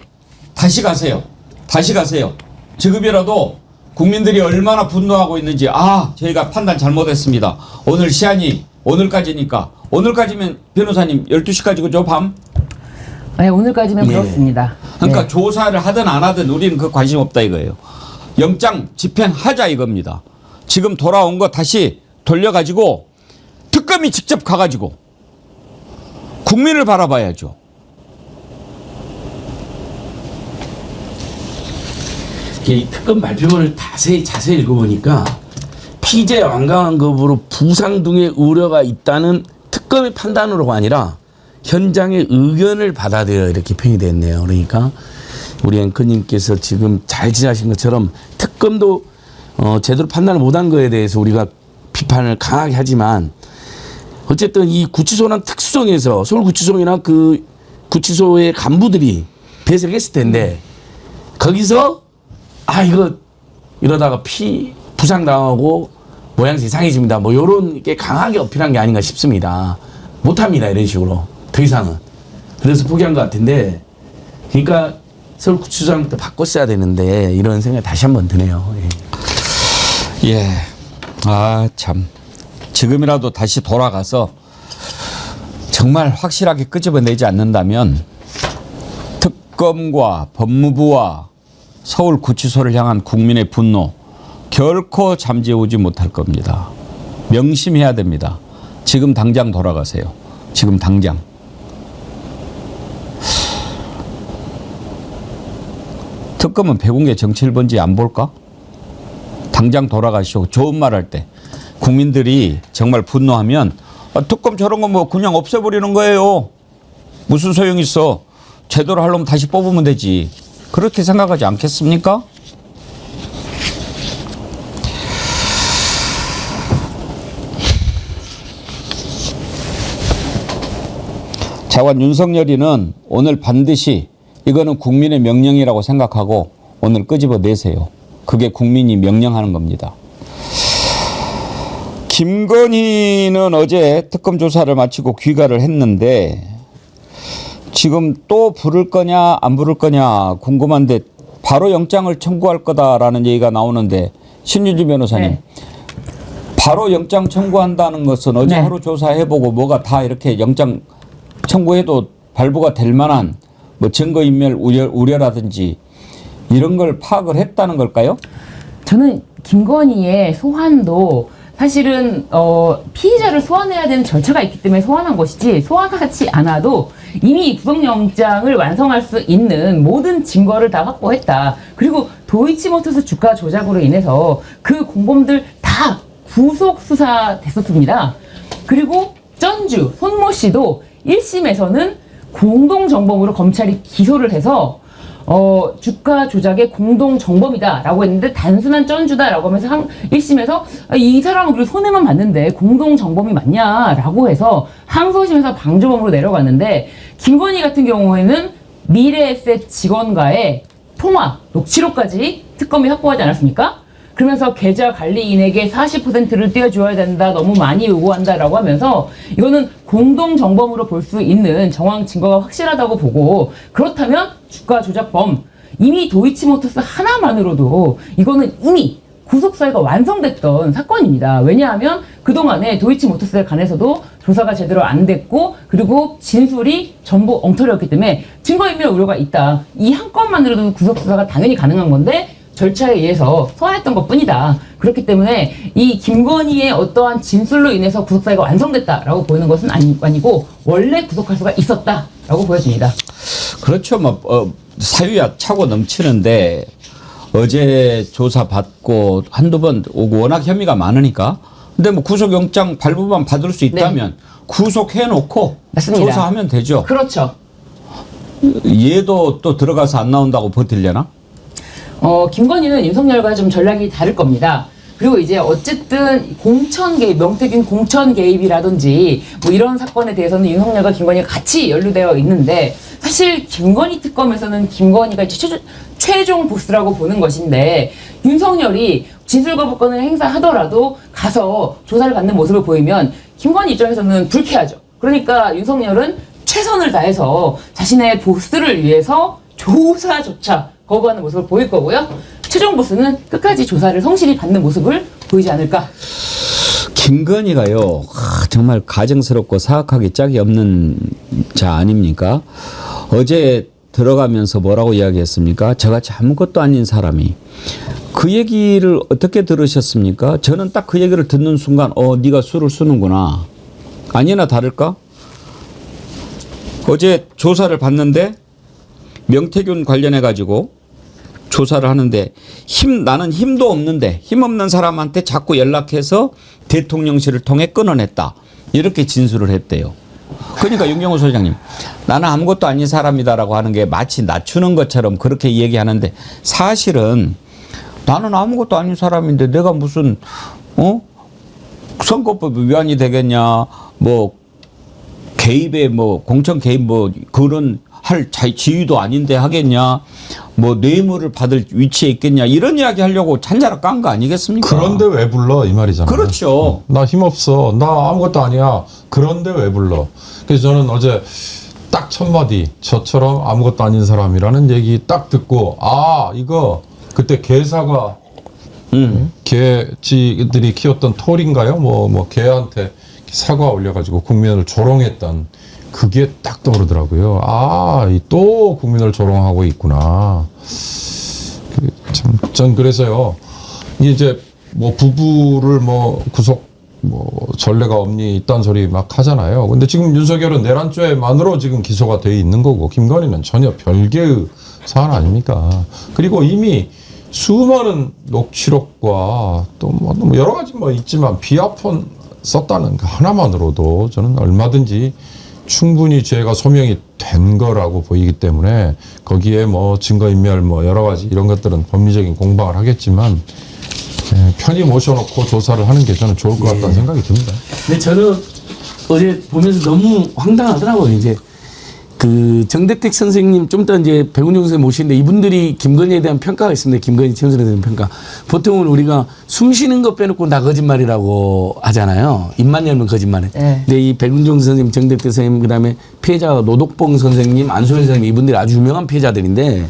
다시 가세요. 다시 가세요. 지금이라도 국민들이 얼마나 분노하고 있는지 저희가 판단 잘못했습니다. 오늘 시한이 오늘까지니까, 오늘까지면 변호사님 12시까지 그죠, 밤? 네, 오늘까지면 그렇습니다. 그러니까 네. 조사를 하든 안 하든 우리는 그 관심 없다 이거예요. 영장 집행하자 이겁니다. 지금 돌아온 거 다시 돌려가지고 특검이 직접 가가지고 국민을 바라봐야죠. 이 특검 발표문을 자세히 읽어보니까 피재 완강한 거부로 부상 등의 우려가 있다는 특검의 판단으로가 아니라 현장의 의견을 받아들여 이렇게 표현이 됐네요. 그러니까 우리 앵커님께서 지금 잘 지적하신 것처럼 특검도 제대로 판단을 못한 거에 대해서 우리가 비판을 강하게 하지만 어쨌든 이 구치소란 특수성에서 서울구치소나 그 구치소의 간부들이 배석했을 텐데 거기서 이거 이러다가 부상당하고 모양새 이상해집니다. 뭐 요런 게 강하게 어필한 게 아닌가 싶습니다. 못합니다. 이런 식으로. 더 이상은. 그래서 포기한 것 같은데 그러니까 서울구치소장부터 바꿨어야 되는데 이런 생각이 다시 한번 드네요. 예. 참. 지금이라도 다시 돌아가서 정말 확실하게 끄집어내지 않는다면 특검과 법무부와 서울구치소를 향한 국민의 분노 결코 잠재우지 못할 겁니다. 명심해야 됩니다. 지금 당장 돌아가세요. 지금 당장. 특검은 백운계 정치 1번지 안 볼까? 당장 돌아가시고 좋은 말 할 때 국민들이 정말 분노하면 특검 저런 거 뭐 그냥 없애버리는 거예요. 무슨 소용 있어. 제대로 하려면 다시 뽑으면 되지. 그렇게 생각하지 않겠습니까? 자관 윤석열이는 오늘 반드시 이거는 국민의 명령이라고 생각하고 오늘 끄집어내세요. 그게 국민이 명령하는 겁니다. 김건희는 어제 특검 조사를 마치고 귀가를 했는데 지금 또 부를 거냐 안 부를 거냐 궁금한데 바로 영장을 청구할 거다라는 얘기가 나오는데 신유진 변호사님 네. 바로 영장 청구한다는 것은 어제 네. 하루 조사해보고 뭐가 다 이렇게 영장 청구해도 발부가 될 만한 뭐 증거인멸 우려라든지 이런 걸 파악을 했다는 걸까요? 저는 김건희의 소환도 사실은 피의자를 소환해야 되는 절차가 있기 때문에 소환한 것이지, 소환하지 않아도 이미 구속영장을 완성할 수 있는 모든 증거를 다 확보했다. 그리고 도이치모터스 주가 조작으로 인해서 그 공범들 다 구속 수사됐었습니다. 그리고 전주 손모 씨도 1심에서는 공동정범으로 검찰이 기소를 해서 주가 조작의 공동정범이다라고 했는데 단순한 전주다라고 하면서 1심에서 이 사람은 그리고 손해만 봤는데 공동정범이 맞냐라고 해서 항소심에서 방조범으로 내려갔는데, 김건희 같은 경우에는 미래에셋 직원과의 통화 녹취록까지 특검이 확보하지 않았습니까? 그러면서 계좌 관리인에게 40%를 떼어줘야 된다, 너무 많이 요구한다라고 하면서 이거는 공동정범으로 볼 수 있는 정황 증거가 확실하다고 보고, 그렇다면 주가 조작범, 이미 도이치모터스 하나만으로도 이거는 이미 구속사유가 완성됐던 사건입니다. 왜냐하면 그동안에 도이치모터스에 관해서도 조사가 제대로 안 됐고, 그리고 진술이 전부 엉터리였기 때문에 증거인멸 우려가 있다. 이 한 건만으로도 구속수사가 당연히 가능한 건데 절차에 의해서 소환했던 것 뿐이다. 그렇기 때문에 이 김건희의 어떠한 진술로 인해서 구속사유가 완성됐다라고 보이는 것은 아니고 원래 구속할 수가 있었다라고 보여집니다. 그렇죠. 뭐 사유야 차고 넘치는데 어제 조사 받고 한두 번 오고 워낙 혐의가 많으니까. 근데 뭐 구속영장 발부만 받을 수 있다면 구속해놓고 맞습니다. 조사하면 되죠. 그렇죠. 얘도 또 들어가서 안 나온다고 버틸려나? 김건희는 윤석열과 좀 전략이 다를 겁니다. 그리고 이제 어쨌든 공천 개입, 명태균 공천 개입이라든지 뭐 이런 사건에 대해서는 윤석열과 김건희가 같이 연루되어 있는데, 사실 김건희 특검에서는 김건희가 이제 최종 보스라고 보는 것인데, 윤석열이 진술거부권을 행사하더라도 가서 조사를 받는 모습을 보이면 김건희 입장에서는 불쾌하죠. 그러니까 윤석열은 최선을 다해서 자신의 보스를 위해서 조사조차 거부하는 모습을 보일 거고요. 최종 보스는 끝까지 조사를 성실히 받는 모습을 보이지 않을까. 김건희가요, 정말 가증스럽고 사악하기 짝이 없는 자 아닙니까? 어제 들어가면서 뭐라고 이야기했습니까? 저같이 아무것도 아닌 사람이. 그 얘기를 어떻게 들으셨습니까? 저는 딱 그 얘기를 듣는 순간 네가 술을 쓰는구나. 아니나 다를까? 어제 조사를 받는데 명태균 관련해 가지고 조사를 하는데 나는 힘도 없는데 힘없는 사람한테 자꾸 연락해서 대통령실을 통해 끊어냈다. 이렇게 진술을 했대요. 그러니까 윤경호 소장님, 나는 아무것도 아닌 사람이다라고 하는 게 마치 낮추는 것처럼 그렇게 얘기하는데, 사실은 나는 아무것도 아닌 사람인데 내가 무슨 선거법 위반이 되겠냐, 뭐 개입에 뭐 공천 개입 뭐 그런 할 지위도 아닌데 하겠냐, 뭐 뇌물을 받을 위치에 있겠냐, 이런 이야기 하려고 잔자락 깐 거 아니겠습니까? 그런데 왜 불러 이 말이잖아요. 그렇죠. 나 힘없어. 나 아무것도 아니야. 그런데 왜 불러? 그래서 저는 어제 딱 첫 마디, 저처럼 아무것도 아닌 사람이라는 얘기 딱 듣고, 이거 그때 개사가 개지들이 키웠던 톨인가요? 뭐 개한테 사과 올려가지고 국민을 조롱했던, 그게 딱 떠오르더라고요. 또 국민을 조롱하고 있구나. 전 그래서요. 이제 뭐 부부를 뭐 구속 뭐 전례가 없니 이딴 소리 막 하잖아요. 근데 지금 윤석열은 내란죄만으로 지금 기소가 돼 있는 거고, 김건희는 전혀 별개의 사안 아닙니까? 그리고 이미 수많은 녹취록과 또 뭐 여러 가지 뭐 있지만 비아폰 썼다는 그 하나만으로도 저는 얼마든지 충분히 죄가 소명이 된 거라고 보이기 때문에, 거기에 뭐 증거인멸 뭐 여러 가지 이런 것들은 법리적인 공방을 하겠지만 편히 모셔놓고 조사를 하는 게 저는 좋을 것 같다는 생각이 듭니다. 근데 저는 어제 보면서 너무 황당하더라고요. 이제 그 정대택 선생님, 좀 이따 이제 백운영 선생님 모시는데, 이분들이 김건희에 대한 평가가 있습니다. 김건희 최은순에 대한 평가. 보통은 우리가 숨 쉬는 거 빼놓고 다 거짓말이라고 하잖아요. 입만 열면 거짓말해. 네. 근데 이 백운영 선생님, 정대택 선생님, 그다음에 피해자가 노덕봉 선생님, 안소연 선생님, 이분들이 아주 유명한 피해자들인데,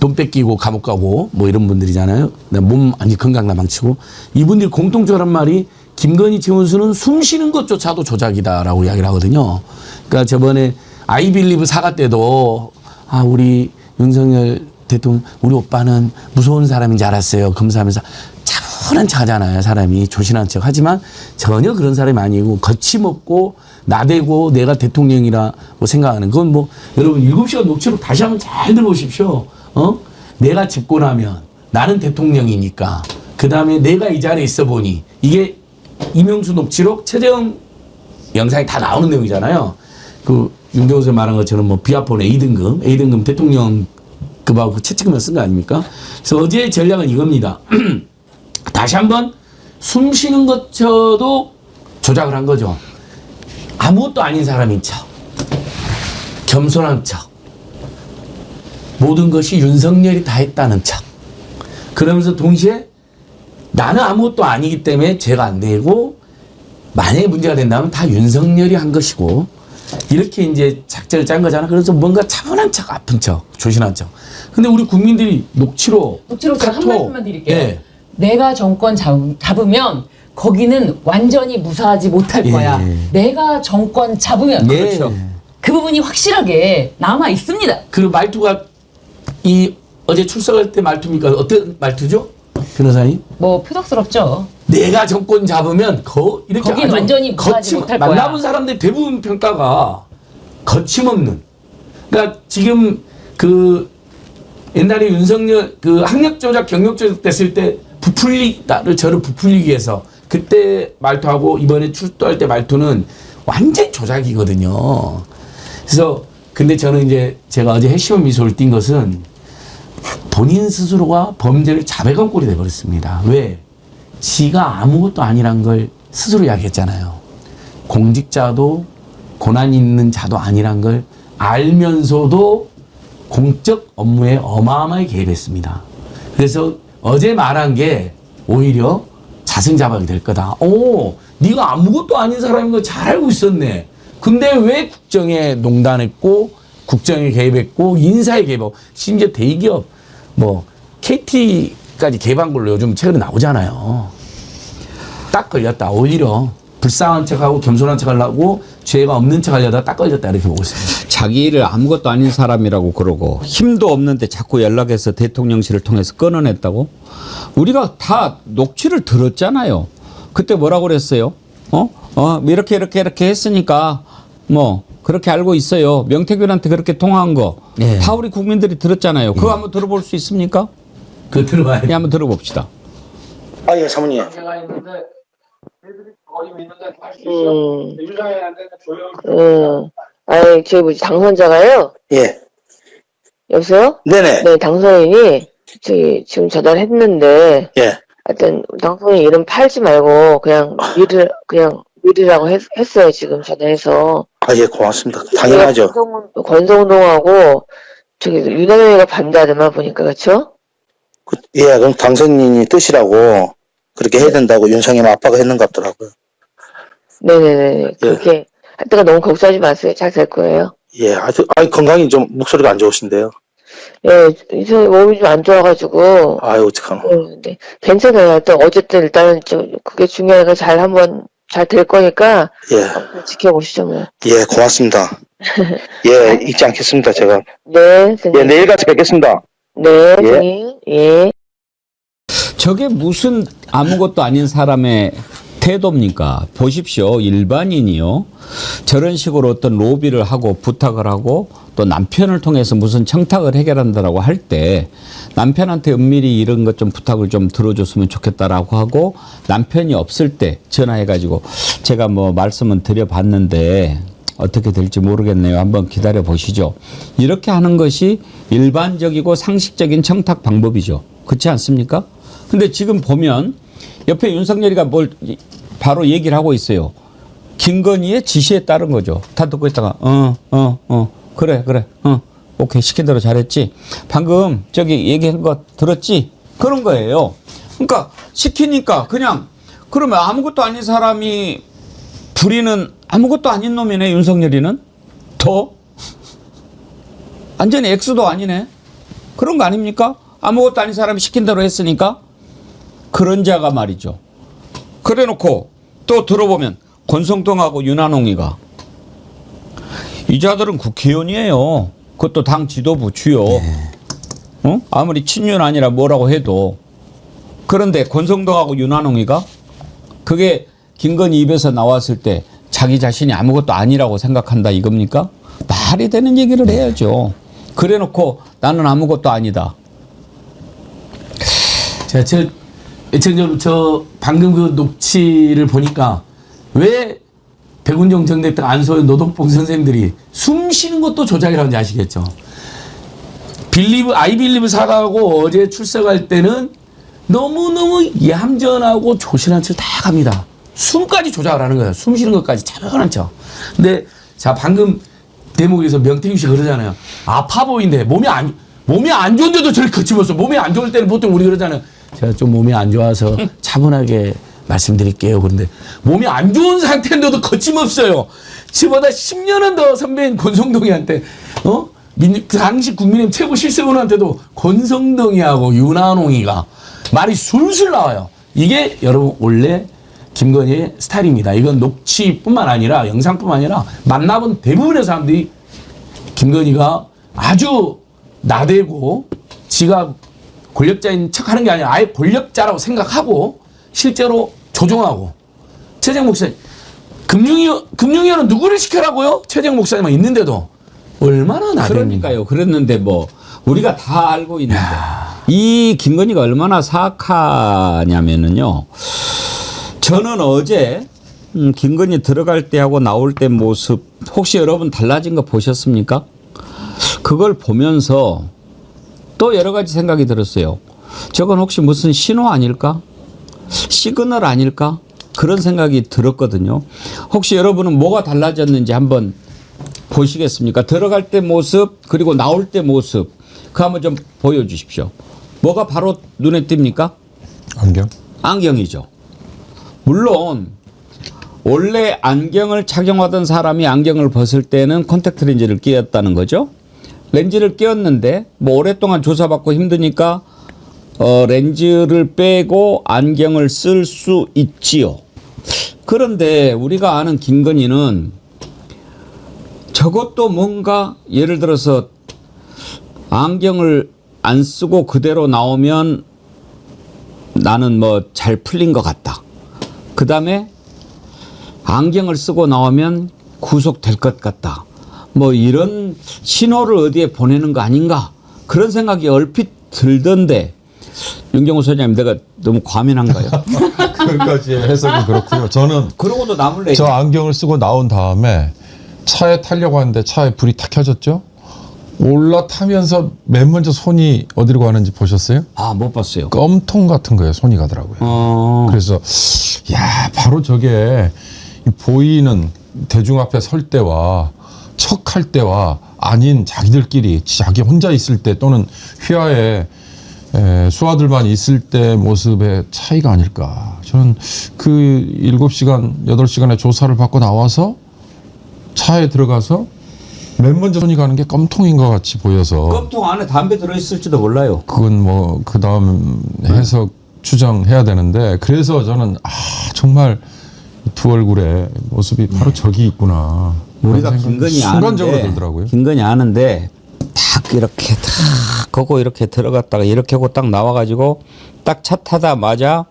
돈 뺏기고 감옥 가고 뭐 이런 분들이잖아요. 몸 아니 건강 다 망치고, 이분들이 공통적으로 한 말이 김건희 최은수는 숨 쉬는 것조차도 조작이다라고 이야기를 하거든요. 그러니까 저번에 아이빌리브 사과 때도 아, 우리 윤석열 대통령, 우리 오빠는 무서운 사람인 줄 알았어요. 검사하면서 차분한 척 하잖아요. 사람이 조신한 척. 하지만 전혀 그런 사람이 아니고 거침없고 나대고 내가 대통령이라고 생각하는 그건 뭐 여러분 7시간 녹취록 다시 한번 잘 들어보십시오. 내가 집고 나면 나는 대통령이니까 그 다음에 내가 이 자리에 있어 보니 이게 이명수 녹취록 최재형 영상이 다 나오는 내용이잖아요. 그 윤경수 말한 것처럼 뭐 비아폰 A등급 대통령급하고 채찍으면 쓴 거 아닙니까? 그래서 어제의 전략은 이겁니다. 다시 한번 숨 쉬는 것처도 조작을 한 거죠. 아무것도 아닌 사람인 척, 겸손한 척, 모든 것이 윤석열이 다 했다는 척. 그러면서 동시에 나는 아무것도 아니기 때문에 죄가 안 되고 만약에 문제가 된다면 다 윤석열이 한 것이고 이렇게 이제 작전을 짠 거잖아. 그래서 뭔가 차분한 척, 아픈 척, 조신한 척. 근데 우리 국민들이 녹취록 제가 한 말씀만 드릴게요. 예. 내가 정권 잡으면 거기는 완전히 무사하지 못할 예. 거야. 내가 정권 잡으면 예. 그렇죠. 그 부분이 확실하게 남아 있습니다. 그리고 말투가 이 어제 출석할 때 말투입니까? 어떤 말투죠? 변호사님? 뭐 표독스럽죠. 내가 정권 잡으면 이렇게 거긴 아주 완전히 무사하지 못할 거야. 만나본 사람들 대부분 평가가 거침없는. 그러니까 지금 그 옛날에 윤석열 그 학력 조작, 경력 조작 됐을 때 저를 부풀리기 위해서 그때 말투하고 이번에 출두할 때 말투는 완전 조작이거든요. 그래서 근데 저는 이제 제가 어제 핵심 미소를 띈 것은 본인 스스로가 범죄를 자백한 꼴이 돼버렸습니다. 왜? 지가 아무것도 아니란 걸 스스로 이야기했잖아요. 공직자도 고난 있는 자도 아니란 걸 알면서도 공적 업무에 어마어마하게 개입했습니다. 그래서 어제 말한 게 오히려 자승자박이 될 거다. 네가 아무것도 아닌 사람인 거 잘 알고 있었네. 근데 왜 국정에 농단했고 국정에 개입했고 인사에 개입하고 심지어 대기업 뭐 KT까지 개입한 걸로 요즘 최근에 나오잖아요. 딱 걸렸다. 오히려 불쌍한 척하고 겸손한 척하려고 죄가 없는 척하려다 딱 걸렸다 이렇게 보고 있습니다. 자기를 아무것도 아닌 사람이라고 그러고 힘도 없는데 자꾸 연락해서 대통령실을 통해서 끊어냈다고? 우리가 다 녹취를 들었잖아요. 그때 뭐라고 그랬어요? 이렇게 했으니까 뭐 그렇게 알고 있어요. 명태균한테 그렇게 통화한 거 다 우리 국민들이 들었잖아요. 그거 한번 들어볼 수 있습니까? 그거 들어봐야 돼. 한번 들어봅시다. 아, 예, 사모님. 아니, 저희 뭐지, 당선자가요? 예. 여보세요? 네네. 네, 당선인이, 저기, 지금 전화를 했는데, 예. 하여튼, 당선인 이름 팔지 말고, 그냥 미르라고 했어요, 지금 전화해서. 아, 예, 고맙습니다. 당연하죠. 권성동하고, 저기, 윤석열이가 반대하더만 보니까, 그쵸? 예, 그럼 당선인이 뜻이라고 그렇게 해야 된다고 윤상현 아빠가 했는 것 같더라고요. 네네네. 그렇게, 하여튼 너무 걱정하지 마세요. 잘 될 거예요. 예, 건강이 좀 목소리가 안 좋으신데요. 예, 이제 몸이 좀 안 좋아가지고. 아유, 어떡하노. 네, 괜찮아요. 또 어쨌든 일단은 그게 중요하니까 잘 될 거니까. 예. 지켜보시죠, 뭐. 예, 고맙습니다. 예, 잊지 않겠습니다, 제가. 네, 선생님. 예, 내일같이 뵙겠습니다. 네, 선생님. 예. 저게 무슨 아무것도 아닌 사람의 태도입니까? 보십시오. 일반인이요. 저런 식으로 어떤 로비를 하고 부탁을 하고 또 남편을 통해서 무슨 청탁을 해결한다라고 할 때 남편한테 은밀히 이런 것 좀 부탁을 좀 들어줬으면 좋겠다라고 하고 남편이 없을 때 전화해가지고 제가 뭐 말씀은 드려봤는데 어떻게 될지 모르겠네요. 한번 기다려 보시죠. 이렇게 하는 것이 일반적이고 상식적인 청탁 방법이죠. 그렇지 않습니까? 근데 지금 보면 옆에 윤석열이가 뭘 바로 얘기를 하고 있어요. 김건희의 지시에 따른 거죠. 다 듣고 있다가 그래 오케이 시킨 대로 잘했지. 방금 저기 얘기한 거 들었지? 그런 거예요. 그러니까 시키니까 그냥 그러면 아무것도 아닌 사람이 부리는 아무것도 아닌 놈이네. 윤석열이는 더 완전히 X도 아니네. 그런 거 아닙니까? 아무것도 아닌 사람이 시킨 대로 했으니까. 그런 자가 말이죠. 그래 놓고 또 들어보면 권성동하고 윤한홍이가 이 자들은 국회의원이에요. 그것도 당 지도부 주요. 어? 아무리 친윤 아니라 뭐라고 해도. 그런데 권성동하고 윤한홍이가 그게 김건희 입에서 나왔을 때 자기 자신이 아무것도 아니라고 생각한다 이겁니까? 말이 되는 얘기를 해야죠. 그래놓고 나는 아무것도 아니다. 자, 저 방금 그 녹취를 보니까 왜 백운종 정대등 안소연 노동봉 선생님들이 숨 쉬는 것도 조작이라는지 아시겠죠? 아이빌리브 사과하고 어제 출석할 때는 너무너무 얌전하고 조신한 척 다 갑니다. 숨까지 조작을 하는 거예요. 숨 쉬는 것까지 차분한 척. 근데 자 방금 대목에서 명태균 씨 그러잖아요. 아파 보이는데 몸이 안 좋은데도 저를 거침없어. 몸이 안 좋을 때는 보통 우리 그러잖아요. 제가 좀 몸이 안 좋아서 차분하게 말씀드릴게요. 그런데 몸이 안 좋은 상태인데도 거침없어요. 저보다 10년은 더 선배인 권성동이한테 당시 국민의힘 최고 실세군한테도 권성동이하고 윤한홍이가 말이 술술 나와요. 이게 여러분 원래 김건희의 스타일입니다. 이건 녹취뿐만 아니라 영상뿐만 아니라 만나본 대부분의 사람들이 김건희가 아주 나대고 지가 권력자인 척하는 게 아니라 아예 권력자라고 생각하고 실제로 조종하고 최재형 목사님 금융위원은 누구를 시켜라고요? 최재형 목사님만 있는데도 얼마나 나대니까. 그러니까요. 그랬는데 뭐 우리가 다 알고 있는데 이 김건희가 얼마나 사악하냐면은요. 저는 어제 김건희 들어갈 때하고 나올 때 모습 혹시 여러분 달라진 거 보셨습니까? 그걸 보면서 또 여러 가지 생각이 들었어요. 저건 혹시 무슨 신호 아닐까? 시그널 아닐까? 그런 생각이 들었거든요. 혹시 여러분은 뭐가 달라졌는지 한번 보시겠습니까? 들어갈 때 모습 그리고 나올 때 모습 그거 한번 좀 보여주십시오. 뭐가 바로 눈에 띕니까? 안경? 안경이죠. 물론 원래 안경을 착용하던 사람이 안경을 벗을 때는 콘택트 렌즈를 끼웠다는 거죠. 렌즈를 끼웠는데 뭐 오랫동안 조사받고 힘드니까 렌즈를 빼고 안경을 쓸 수 있지요. 그런데 우리가 아는 김건희는 저것도 뭔가 예를 들어서 안경을 안 쓰고 그대로 나오면 나는 뭐 잘 풀린 것 같다. 그 다음에 안경을 쓰고 나오면 구속될 것 같다. 뭐 이런 신호를 어디에 보내는 거 아닌가 그런 생각이 얼핏 들던데 윤경호 소장님 내가 너무 과민한가요? 그까지 해석이 그렇고요. 저는 그러고도 남을 내. 저 안경을 쓰고 나온 다음에 차에 타려고 하는데 차에 불이 탁 켜졌죠. 올라타면서 맨 먼저 손이 어디로 가는지 보셨어요? 아, 못 봤어요. 껌통 같은 거에 손이 가더라고요. 그래서 야 바로 저게 보이는 대중 앞에 설 때와 척할 때와 아닌 자기들끼리 자기 혼자 있을 때 또는 휘하에 수하들만 있을 때 모습의 차이가 아닐까. 저는 그 7시간, 8시간의 조사를 받고 나와서 차에 들어가서 맨 먼저 손이 가는 게 껌통인 것 같이 보여서 껌통 안에 담배 들어있을지도 몰라요. 그건 뭐 그 다음 해석 추정해야 되는데 그래서 저는 정말 두 얼굴의 모습이 바로 저기 있구나. 우리가 그런 생각이 김건희 순간적으로 아는데 들더라고요. 김건희 아는데 딱 이렇게 딱 거고 이렇게 들어갔다가 이렇게 하고 딱 나와가지고 딱 차 타다마자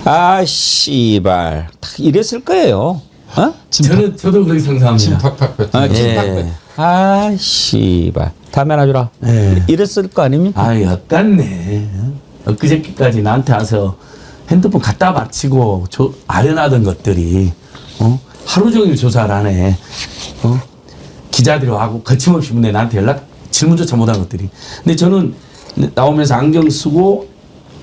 아 씨발 딱 이랬을 거예요. 어? 저도 그렇게 상상합니다. 침 팍팍 뱉 아, 예. 아 씨발 담배 하나 주라. 예. 이랬을 거 아닙니까? 아, 엿같네. 엊그저께까지 나한테 와서 핸드폰 갖다 바치고 아련하던 것들이 하루 종일 조사를 하네. 기자들이 하고 거침없이 문에 나한테 질문조차 못한 것들이. 근데 저는 나오면서 안경 쓰고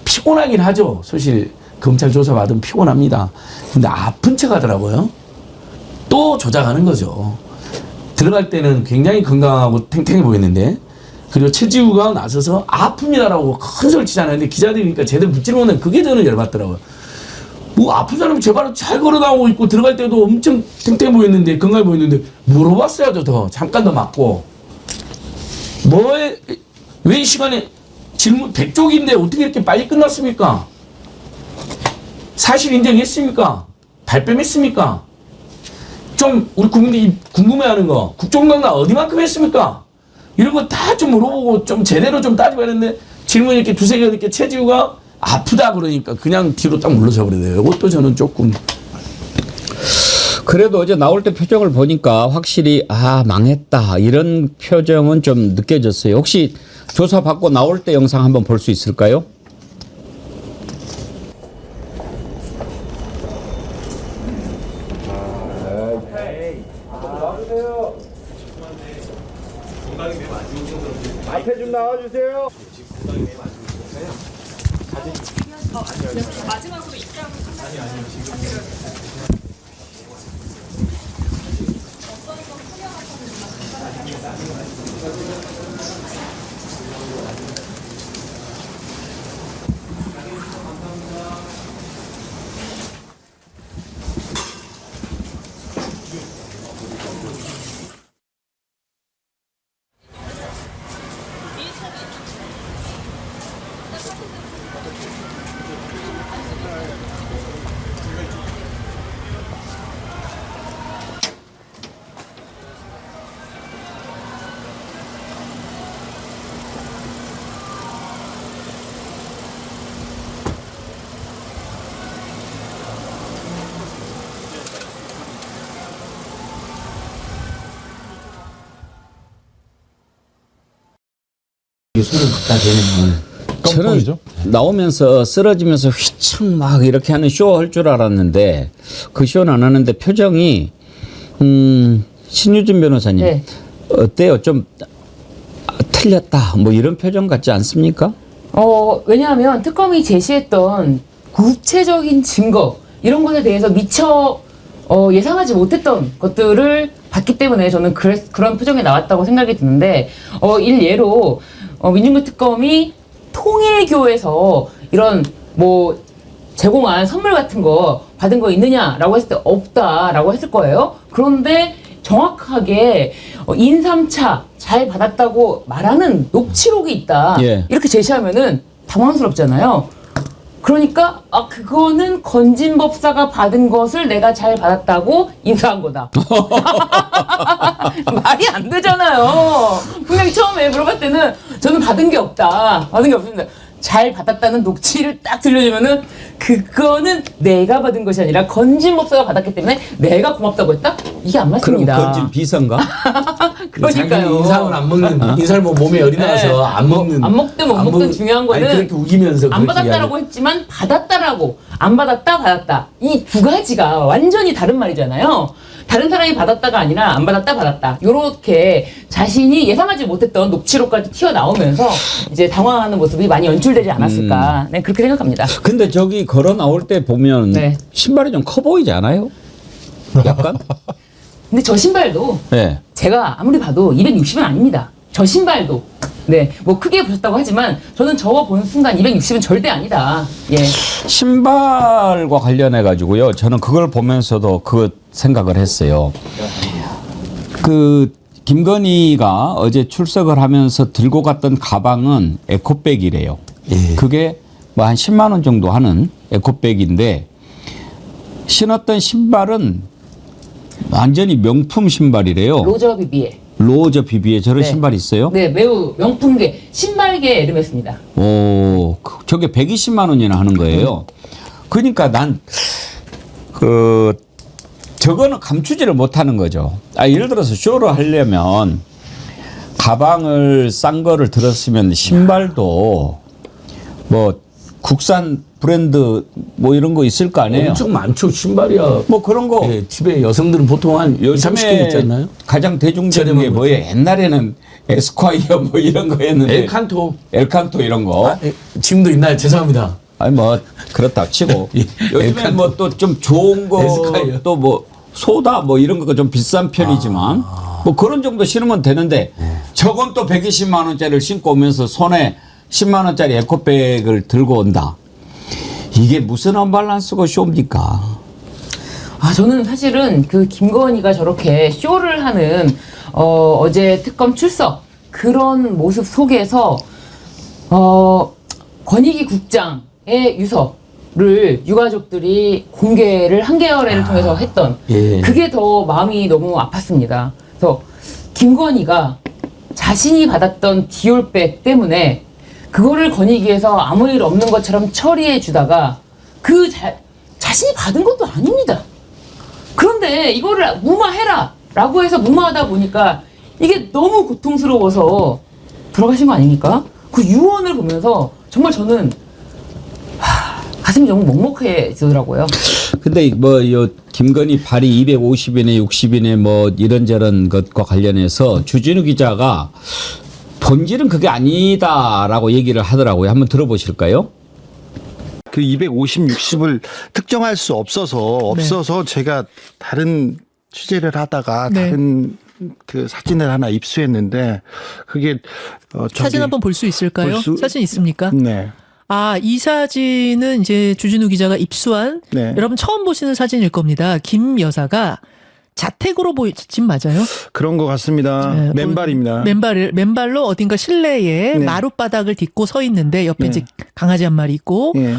피곤하긴 하죠. 사실 검찰 조사 받으면 피곤합니다. 근데 아픈 척 하더라고요. 또 조작하는 거죠. 들어갈 때는 굉장히 건강하고 탱탱해 보였는데 그리고 최지우가 나서서 아픕니다라고 큰 소리 치잖아요. 근데 기자들이니까 제대로 묻지를 못하는 그게 저는 열받더라고요. 뭐 아픈 사람이 제 발을 잘 걸어 나오고 있고 들어갈 때도 엄청 탱탱해 보였는데 건강해 보였는데 물어봤어야죠. 더 잠깐 더 맞고 왜 이 시간에 질문 100쪽인데 어떻게 이렇게 빨리 끝났습니까? 사실 인정했습니까? 발뺌했습니까? 좀 우리 국민들이 궁금해하는 거 국정농단 어디만큼 했습니까? 이런 거 다 좀 물어보고 좀 제대로 좀 따지고 했는데 질문 이렇게 두세 개 이렇게 최지우가 아프다 그러니까 그냥 뒤로 딱 물러서 버리네요. 이것도 저는 조금. 그래도 어제 나올 때 표정을 보니까 확실히 아 망했다 이런 표정은 좀 느껴졌어요. 혹시 조사 받고 나올 때 영상 한번 볼 수 있을까요? 손을 갖다 대는 저는 껌껌이죠? 나오면서 쓰러지면서 휘청 막 이렇게 하는 쇼 할 줄 알았는데 그 쇼는 안 하는데 표정이 신유진 변호사님 네. 어때요? 좀 틀렸다 뭐 이런 표정 같지 않습니까? 왜냐하면 특검이 제시했던 구체적인 증거 이런 것에 대해서 미처 예상하지 못했던 것들을 봤기 때문에 저는 그런 표정이 나왔다고 생각이 드는데 일예로 민중규 특검이 통일교에서 이런 뭐 제공한 선물 같은 거 받은 거 있느냐라고 했을 때 없다라고 했을 거예요. 그런데 정확하게 인삼차 잘 받았다고 말하는 녹취록이 있다. 예. 이렇게 제시하면은 당황스럽잖아요. 그러니까 그거는 건진법사가 받은 것을 내가 잘 받았다고 인사한 거다. 말이 안 되잖아요. 분명히 처음에 물어봤을 때는 저는 받은 게 없다. 받은 게 없습니다. 잘 받았다는 녹취를 딱 들려주면은 그거는 내가 받은 것이 아니라 건진법사가 받았기 때문에 내가 고맙다고 했다? 이게 안 그럼 맞습니다. 건진 비서인가? 자기는 그러니까요. 인삼을 안 먹는 인삼을 뭐 몸에 열이 나서 안 먹는 안 먹든 못 먹든 중요한 거는 아니, 그렇게 우기면서 안 그렇게 받았다라고 했지만 받았다라고 안 받았다 받았다 이 두 가지가 완전히 다른 말이잖아요. 다른 사람이 받았다가 아니라 안 받았다 받았다 요렇게 자신이 예상하지 못했던 녹취록까지 튀어나오면서 이제 당황하는 모습이 많이 연출되지 않았을까 네, 그렇게 생각합니다. 근데 저기 걸어 나올 때 보면 네. 신발이 좀 커 보이지 않아요? 약간? 근데 저 신발도 네. 제가 아무리 봐도 260은 아닙니다. 저 신발도 네, 뭐 크게 보셨다고 하지만 저는 저거 본 순간 260은 절대 아니다. 예. 신발과 관련해 가지고요. 저는 그걸 보면서도 그 생각을 했어요. 그 김건희가 어제 출석을 하면서 들고 갔던 가방은 에코백이래요. 예. 그게 뭐 한 10만 원 정도 하는 에코백인데 신었던 신발은 완전히 명품 신발이래요. 로저 비비에. 로저 비비에 저런 네. 신발이 있어요? 네, 매우 명품계 신발계 에르메스입니다. 오, 저게 120만 원이나 하는 거예요. 그러니까 난 저거는 감추지를 못하는 거죠. 예를 들어서 쇼를 하려면 가방을 싼 거를 들었으면 신발도 뭐 국산 브랜드 뭐 이런 거 있을 거 아니에요. 엄청 많죠. 신발이야. 뭐 그런 거 예, 집에 여성들은 보통 한 30개 요즘에 있지 않나요? 가장 대중적인 게 저렴한 뭐예요? 옛날에는 에스콰이어 뭐 이런 거였는데 엘칸토. 엘칸토 이런 거. 지금도 있나요? 죄송합니다. 아니 뭐 그렇다 치고 예, 요즘에 엘칸토. 뭐 또 좀 좋은 에스콰이어. 거 또 뭐 소다 뭐 이런 거가 좀 비싼 편이지만 뭐 그런 정도 신으면 되는데 저건 또 120만 원짜리를 신고 오면서 손에 10만 원짜리 에코백을 들고 온다. 이게 무슨 언밸런스고 쇼입니까? 저는 사실은 그 김건희가 저렇게 쇼를 하는 어제 특검 출석 그런 모습 속에서 권익위 국장의 유서를 유가족들이 공개를 한겨레를 통해서 했던 예. 그게 더 마음이 너무 아팠습니다. 그래서 김건희가 자신이 받았던 디올백 때문에 그거를 건의기 위해서 아무 일 없는 것처럼 처리해 주다가 자신이 받은 것도 아닙니다. 그런데 이거를 무마해라 라고 해서 무마하다 보니까 이게 너무 고통스러워서 돌아가신 거 아닙니까? 그 유언을 보면서 정말 저는 가슴이 너무 먹먹해지더라고요. 근데 요 김건희 발의 250인에 60인에 뭐 이런저런 것과 관련해서 주진우 기자가 본질은 그게 아니다라고 얘기를 하더라고요. 한번 들어보실까요? 그 250, 60을 특정할 수 없어서 제가 다른 취재를 하다가 네. 다른 그 사진을 하나 입수했는데 그게 사진 한번 볼 수 있을까요? 사진 있습니까? 네. 아, 이 사진은 이제 주진우 기자가 입수한 네. 여러분 처음 보시는 사진일 겁니다. 김 여사가 자택으로 지금 맞아요? 그런 것 같습니다. 네, 맨발입니다. 맨발로 어딘가 실내에 네. 마룻바닥을 딛고 서 있는데 옆에 네. 이제 강아지 한 마리 있고 예.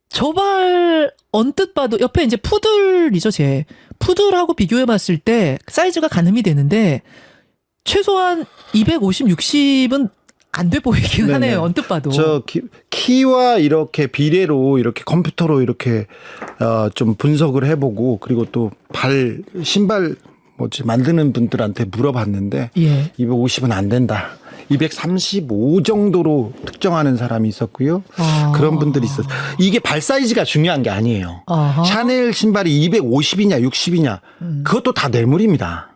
저 발 언뜻 봐도 옆에 이제 푸들이죠, 제. 푸들하고 비교해 봤을 때 사이즈가 가늠이 되는데 최소한 250, 60은 안 돼 보이긴 네네. 하네요. 언뜻 봐도. 저 키와 이렇게 비례로 이렇게 컴퓨터로 이렇게 좀 분석을 해보고 그리고 또 신발 만드는 분들한테 물어봤는데 예. 250은 안 된다. 235 정도로 특정하는 사람이 있었고요. 아. 그런 분들이 있었어요. 이게 발 사이즈가 중요한 게 아니에요. 아하. 샤넬 신발이 250이냐 60이냐 그것도 다 뇌물입니다.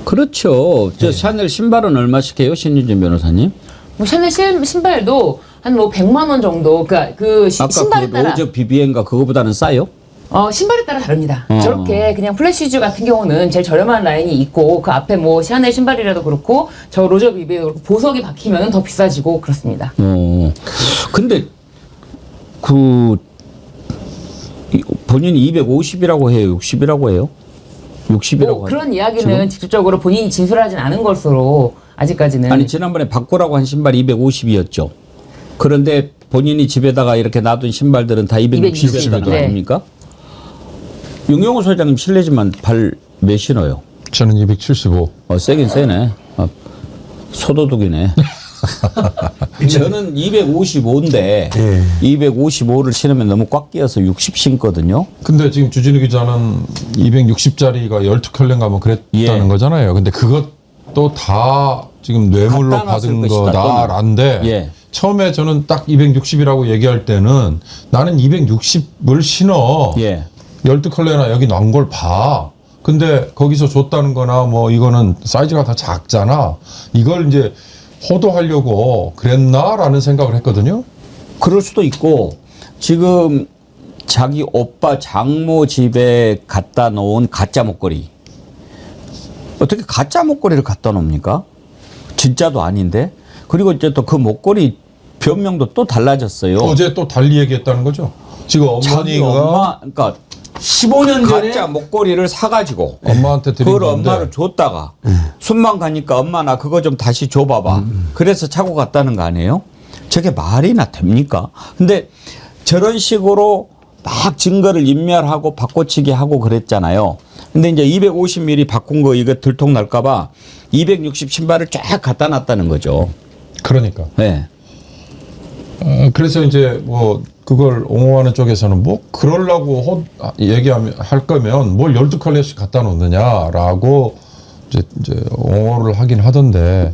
그렇죠. 저 샤넬 신발은 얼마씩 해요, 신윤진 변호사님? 뭐 샤넬 신발도 한 뭐 100만 원 정도. 그러니까 아까 신발에 그 따라 로저 비비엔가 그거보다는 싸요? 신발에 따라 다릅니다. 저렇게 그냥 플랫슈즈 같은 경우는 제일 저렴한 라인이 있고 그 앞에 뭐 샤넬 신발이라도 그렇고 저 로저 비비에도 그렇고 보석이 박히면 더 비싸지고 그렇습니다. 근데 본인이 250이라고 해요, 60이라고 해요? 60이라고 뭐 그런 이야기는 직접적으로 본인이 진술하진 않은 것으로 아직까지는. 아니 지난번에 바꾸라고 한 신발이 250이었죠. 그런데 본인이 집에다가 이렇게 놔둔 신발들은 다 260이었다는 거 네. 아닙니까? 윤경호 소장님 실례지만 발 몇 신어요? 저는 275. 세긴 세네. 소도둑이네. 저는 255인데 255를 신으면 너무 꽉 끼어서 60 신거든요. 근데 지금 주진우 기자는 260짜리가 12켤레인가 뭐 그랬다는 예. 거잖아요. 근데 그것도 다 지금 뇌물로 갖다 놨을 받은 것이다, 거다란데 예. 처음에 저는 딱 260이라고 얘기할 때는 나는 260을 신어. 예. 12컬레나 여기 나온 걸 봐. 근데 거기서 줬다는 거나 뭐 이거는 사이즈가 다 작잖아. 이걸 이제 호도하려고 그랬나라는 생각을 했거든요. 그럴 수도 있고 지금 자기 오빠 장모 집에 갖다 놓은 가짜 목걸이. 어떻게 가짜 목걸이를 갖다 놓습니까? 진짜도 아닌데. 그리고 이제 또 그 목걸이 변명도 또 달라졌어요. 어제 또 달리 얘기했다는 거죠. 지금 자기 어머니가 엄마, 그러니까 15년 전에 가짜 목걸이를 사가지고 엄마한테 드린 그걸 건데 엄마를 줬다가 순방 가니까 엄마 나 그거 좀 다시 줘봐봐. 그래서 차고 갔다는 거 아니에요? 저게 말이나 됩니까? 근데 저런 식으로 막 증거를 인멸하고 바꿔치기 하고 그랬잖아요. 근데 이제 250mm 바꾼 거 이거 들통 날까봐 260 신발을 쫙 갖다 놨다는 거죠. 그러니까. 네. 그래서 이제 뭐 그걸 옹호하는 쪽에서는 뭐 그러려고 얘기하면 할 거면 뭘 12컬레씩 갖다 놓느냐라고 이제 옹호를 하긴 하던데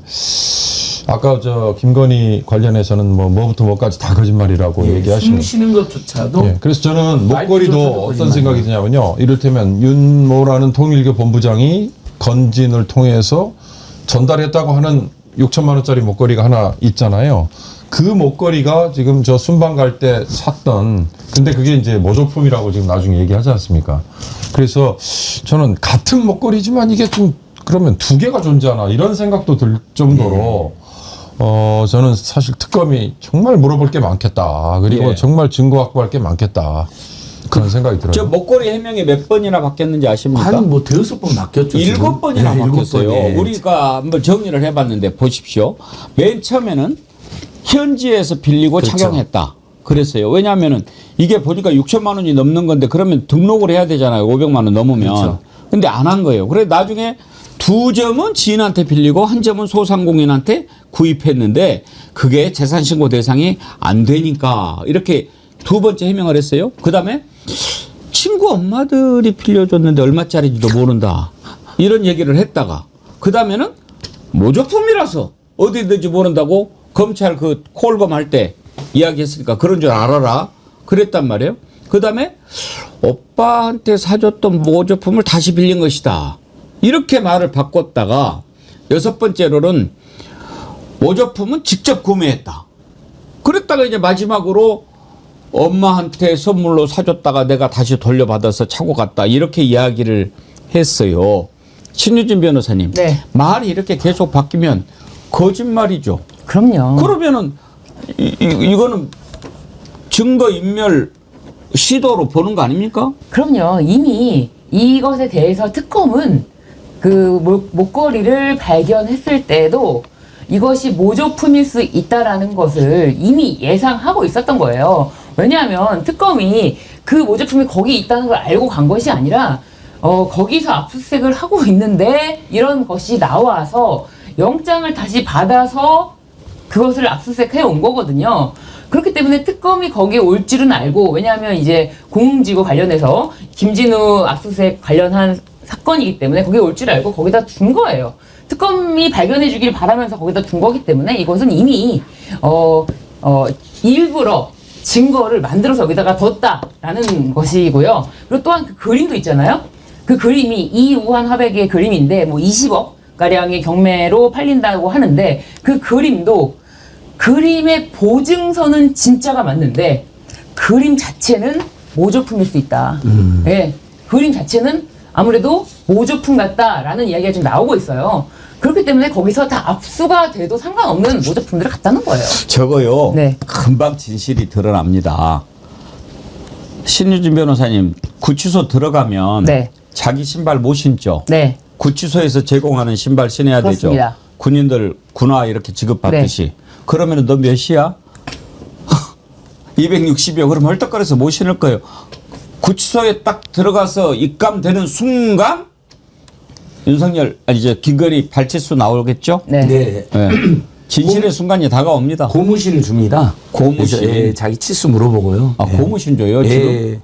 아까 저 김건희 관련해서는 뭐부터 뭐까지 다 거짓말이라고 얘기하시는. 숨 쉬는 것조차도 예, 그래서 저는 목걸이도 말조차도 어떤 거짓말. 생각이 드냐면요. 이를테면 윤모라는 통일교 본부장이 건진을 통해서 전달했다고 하는 6천만 원짜리 목걸이가 하나 있잖아요. 그 목걸이가 지금 저 순방 갈 때 샀던, 근데 그게 이제 모조품이라고 지금 나중에 얘기하지 않습니까? 그래서 저는 같은 목걸이지만 이게 좀 그러면 두 개가 존재하나 이런 생각도 들 정도로 저는 사실 특검이 정말 물어볼 게 많겠다. 그리고 예. 정말 증거 확보할 게 많겠다. 그런 생각이 들어요. 저 목걸이 해명이 몇 번이나 바뀌었는지 아십니까? 한 뭐 대여섯 번 바뀌었죠. 7번이나 바뀌었어요. 예. 우리가 한번 정리를 해봤는데 보십시오. 맨 처음에는 현지에서 빌리고 그렇죠. 착용했다. 그랬어요. 왜냐하면은 이게 보니까 6천만 원이 넘는 건데 그러면 등록을 해야 되잖아요. 500만 원 넘으면. 그렇죠. 근데 안 한 거예요. 그래 나중에 두 점은 지인한테 빌리고 한 점은 소상공인한테 구입했는데 그게 재산신고 대상이 안 되니까 이렇게 두 번째 해명을 했어요. 그다음에 친구 엄마들이 빌려줬는데 얼마짜리인지도 모른다. 이런 얘기를 했다가 그다음에는 모조품이라서 어디 있는지 모른다고 검찰 그 콜검할 때 이야기했으니까 그런 줄 알아라. 그랬단 말이에요. 그다음에 오빠한테 사줬던 모조품을 다시 빌린 것이다. 이렇게 말을 바꿨다가 여섯 번째로는 모조품은 직접 구매했다. 그랬다가 이제 마지막으로 엄마한테 선물로 사줬다가 내가 다시 돌려받아서 차고 갔다. 이렇게 이야기를 했어요. 신유진 변호사님. 네. 말이 이렇게 계속 바뀌면 거짓말이죠. 그럼요. 그러면은 이거는 증거인멸 시도로 보는 거 아닙니까? 그럼요. 이미 이것에 대해서 특검은 그 목걸이를 발견했을 때도 이것이 모조품일 수 있다라는 것을 이미 예상하고 있었던 거예요. 왜냐하면 특검이 그 모조품이 거기 있다는 걸 알고 간 것이 아니라 거기서 압수수색을 하고 있는데 이런 것이 나와서 영장을 다시 받아서 그것을 압수수색해 온 거거든요. 그렇기 때문에 특검이 거기에 올 줄은 알고, 왜냐하면 이제 공공지구 관련해서 김진우 압수수색 관련한 사건이기 때문에 거기에 올 줄 알고 거기다 둔 거예요. 특검이 발견해 주길 바라면서 거기다 둔 거기 때문에 이것은 이미 일부러 증거를 만들어서 여기다가 뒀다라는 것이고요. 그리고 또한 그 그림도 있잖아요. 그 그림이 이우한 화백의 그림인데 뭐 20억 가량의 경매로 팔린다고 하는데 그 그림도 그림의 보증서는 진짜가 맞는데 그림 자체는 모조품일 수 있다. 네, 그림 자체는 아무래도 모조품 같다라는 이야기가 좀 나오고 있어요. 그렇기 때문에 거기서 다 압수가 돼도 상관없는 모조품들을 갖다 놓은 거예요. 저거요. 네. 금방 진실이 드러납니다. 신유진 변호사님 구치소 들어가면 네. 자기 신발 못 신죠. 네. 구치소에서 제공하는 신발 신어야 그렇습니다. 되죠. 군인들 군화 이렇게 지급받듯이. 그러면 너 몇이야? 260이요. 그럼 헐떡거려서 못 신을 거예요. 구치소에 딱 들어가서 입감되는 순간 윤석열 이제 김건희 발치수 나오겠죠? 네. 네. 네. 진실의 순간이 다가옵니다. 고무신을 줍니다. 고무신. 그래서, 예, 자기 치수 물어보고요. 아, 예. 고무신 줘요, 예, 지금?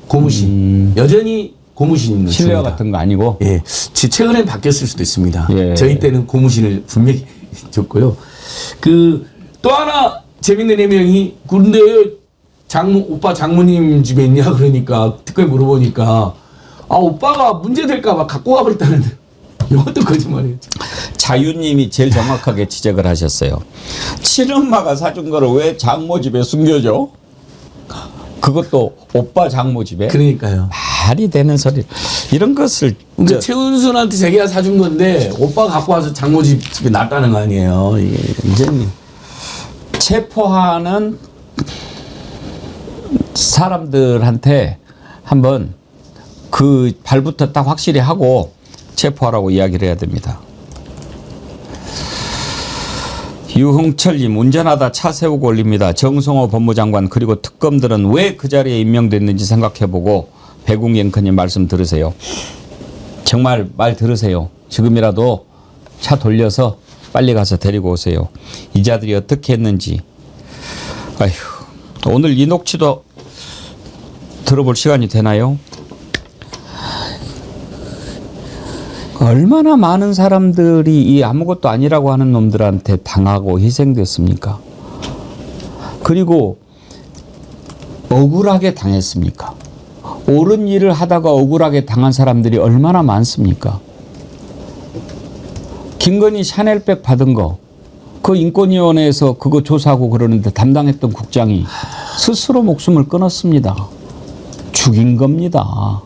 고무신. 여전히 고무신을 실내화 줍니다. 같은 거 아니고? 예, 최근엔 바뀌었을 수도 있습니다. 예. 저희 때는 고무신을 분명히 줬고요. 또 하나 재밌는 해명이 근데 오빠 장모님 집에 있냐 그러니까 특검에 물어보니까 오빠가 문제될까봐 갖고 와버렸다는데 이것도 거짓말이에요. 자유님이 제일 정확하게 지적을 하셨어요. 친엄마가 사준 거를 왜 장모 집에 숨겨줘? 그것도 오빠 장모 집에? 그러니까요. 말이 되는 소리. 이런 것을 그러니까 최은순한테 자기가 사준 건데 오빠가 갖고 와서 장모 집에 놨다는 거 아니에요. 이게 이제는 체포하는 사람들한테 한번 그 발부터 딱 확실히 하고 체포하라고 이야기를 해야 됩니다. 유흥철님 운전하다 차 세우고 올립니다. 정성호 법무장관 그리고 특검들은 왜 그 자리에 임명됐는지 생각해보고 배궁 앵커님 말씀 들으세요. 정말 말 들으세요. 지금이라도 차 돌려서 빨리 가서 데리고 오세요. 이 자들이 어떻게 했는지. 아휴, 오늘 이 녹취도 들어볼 시간이 되나요? 얼마나 많은 사람들이 이 아무것도 아니라고 하는 놈들한테 당하고 희생됐습니까? 그리고 억울하게 당했습니까? 옳은 일을 하다가 억울하게 당한 사람들이 얼마나 많습니까? 김건희 샤넬백 받은 거, 그 인권위원회에서 그거 조사하고 그러는데 담당했던 국장이 스스로 목숨을 끊었습니다. 죽인 겁니다.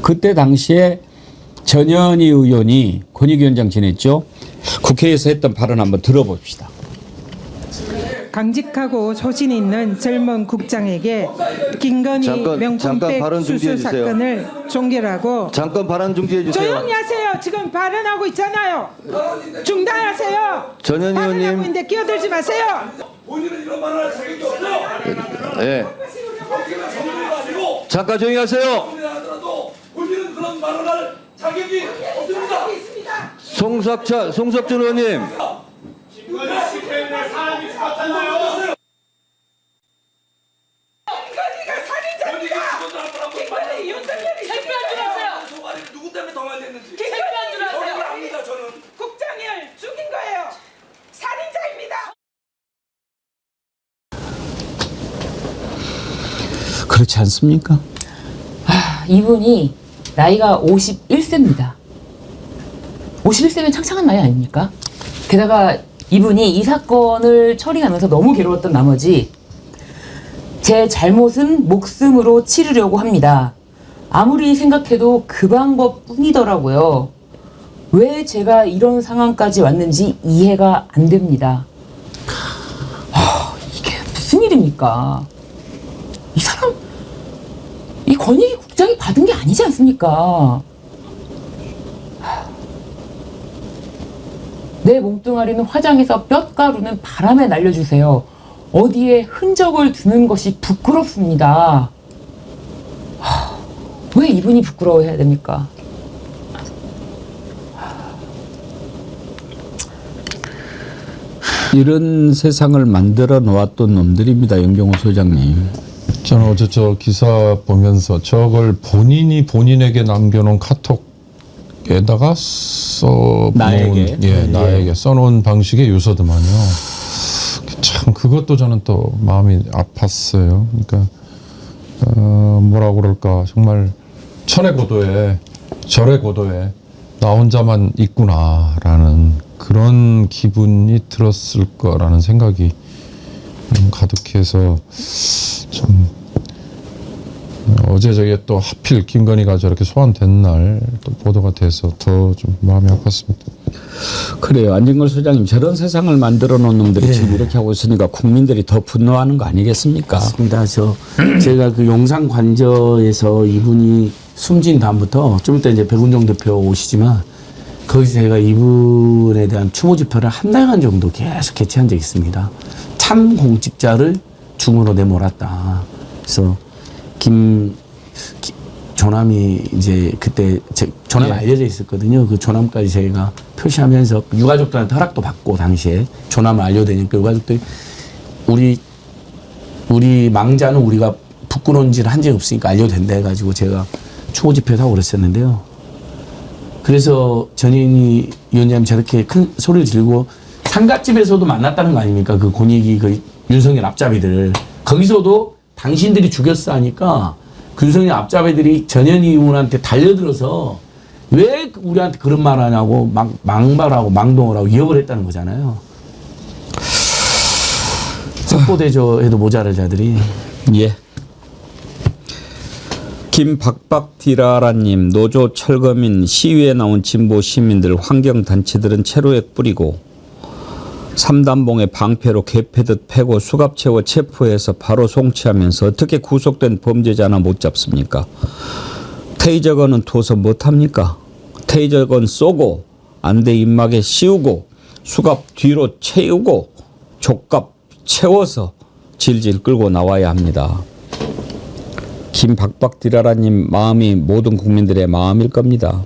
그때 당시에 전현희 의원이 권익위원장 지냈죠. 국회에서 했던 발언 한번 들어봅시다. 강직하고 소신 있는 젊은 국장에게 김건희 명품백 수수 사건을 종결하고 잠깐 발언 중지해 주세요. 조용히 하세요. 지금 발언하고 있잖아요. 중단하세요. 전현희 발언하고 의원님. 있는데 끼어들지 마세요. 본인은 이런 말을 할 자격이 없어. 네. 잠깐 조용히 하세요. 본인은 그런 말을 할 자격이 없습니다. 송석준 의원님. 누구 때문에 더 많이 됐는지. 개표한 줄 아세요? 압니다, 저는. 국장을 죽인 거예요. 살인자입니다. 그렇지 않습니까? 이분이 나이가 51세입니다. 51세면 창창한 나이 아닙니까? 게다가 이분이 이 사건을 처리하면서 너무 괴로웠던 나머지 제 잘못은 목숨으로 치르려고 합니다. 아무리 생각해도 그 방법뿐이더라고요. 왜 제가 이런 상황까지 왔는지 이해가 안 됩니다. 이게 무슨 일입니까? 이 사람 이 권익위 국장이 받은 게 아니지 않습니까? 내 몸뚱아리는 화장해서 뼛가루는 바람에 날려주세요. 어디에 흔적을 두는 것이 부끄럽습니다. 왜 이분이 부끄러워해야 됩니까? 이런 세상을 만들어 놓았던 놈들입니다. 영경호 소장님. 저는 어제 저 기사 보면서 저걸 본인이 본인에게 남겨놓은 카톡에다가 나에게? 나에게 써놓은 방식의 유서더만요. 참 그것도 저는 또 마음이 아팠어요. 그러니까 뭐라고 그럴까, 정말 천의 고도에 절의 고도에 나 혼자만 있구나라는 그런 기분이 들었을 거라는 생각이 가득해서 참 어제 저게 또 하필 김건희가 저렇게 소환된 날 또 보도가 돼서 더 좀 마음이 아팠습니다. 그래요. 안진걸 소장님, 저런 세상을 만들어 놓은 놈들이 지금 이렇게 하고 있으니까 국민들이 더 분노하는 거 아니겠습니까? 맞습니다. 제가 그 용산 관저에서 이분이 숨진 다음부터 좀 이따 이제 백운종 대표 오시지만 거기서 제가 이분에 대한 추모 집회를 한 달간 정도 계속 개최한 적이 있습니다. 참 공직자를 중으로 내몰았다. 그래서 조남이 이제 그때 조남이 알려져 있었거든요. 그 조남까지 저희가 표시하면서 유가족들한테 허락도 받고 당시에 조남을 알려되니까 유가족들이 우리 망자는 우리가 부끄러운지를 한 적이 없으니까 알려된다 해가지고 제가 추모 집회도 하고 그랬었는데요. 그래서 전인희 위원장님 저렇게 큰 소리를 지르고 상갓집에서도 만났다는 거 아닙니까? 그 권익위 그 윤석열 앞잡이들. 거기서도 당신들이 죽였어 하니까 그 윤석열 앞잡이들이 전현희 의원한테 달려들어서 왜 우리한테 그런 말 하냐고 망발하고 망동을 하고 위협을 했다는 거잖아요. 석고대조해도 모자랄 자들이. 예. 김박박디라라님, 노조 철거민 시위에 나온 진보 시민들 환경단체들은 체로액 뿌리고 삼단봉에 방패로 개패듯 패고 수갑 채워 체포해서 바로 송치하면서 어떻게 구속된 범죄자 하나 못 잡습니까? 테이저건은 둬서 못합니까? 테이저건 쏘고 안대 입막에 씌우고 수갑 뒤로 채우고 족갑 채워서 질질 끌고 나와야 합니다. 김박박디라라님 마음이 모든 국민들의 마음일 겁니다.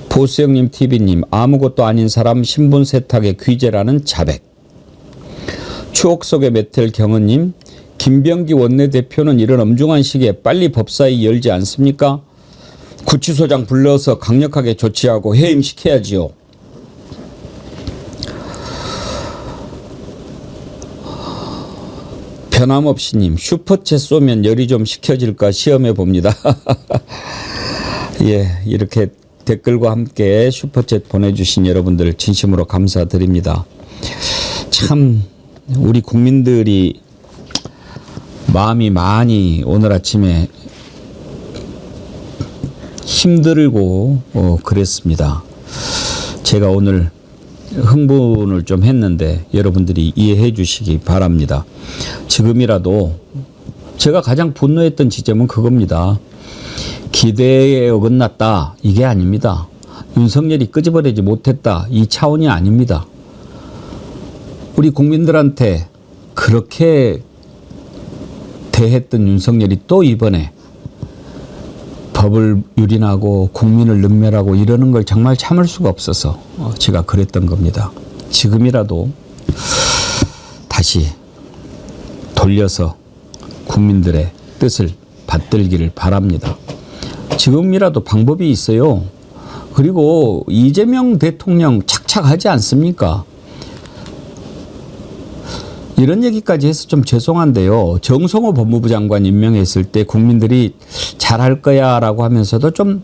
보수형님 TV님, 아무것도 아닌 사람 신분 세탁의 귀재라는 자백. 추억 속의 메텔 경은님, 김병기 원내대표는 이런 엄중한 시기에 빨리 법사위 열지 않습니까? 구치소장 불러서 강력하게 조치하고 해임시켜야지요. 변함없이님, 슈퍼챗 쏘면 열이 좀 식혀질까 시험해 봅니다. 예, 이렇게 댓글과 함께 슈퍼챗 보내주신 여러분들 진심으로 감사드립니다. 참 우리 국민들이 마음이 많이 오늘 아침에 힘들고 그랬습니다. 제가 오늘 흥분을 좀 했는데 여러분들이 이해해 주시기 바랍니다. 지금이라도 제가 가장 분노했던 지점은 그겁니다. 기대에 어긋났다, 이게 아닙니다. 윤석열이 끄집어내지 못했다, 이 차원이 아닙니다. 우리 국민들한테 그렇게 대했던 윤석열이 또 이번에 법을 유린하고 국민을 능멸하고 이러는 걸 정말 참을 수가 없어서 제가 그랬던 겁니다. 지금이라도 다시 돌려서 국민들의 뜻을 받들기를 바랍니다. 지금이라도 방법이 있어요. 그리고 이재명 대통령 착착하지 않습니까? 이런 얘기까지 해서 좀 죄송한데요. 정성호 법무부 장관 임명했을 때 국민들이 잘할 거야 라고 하면서도 좀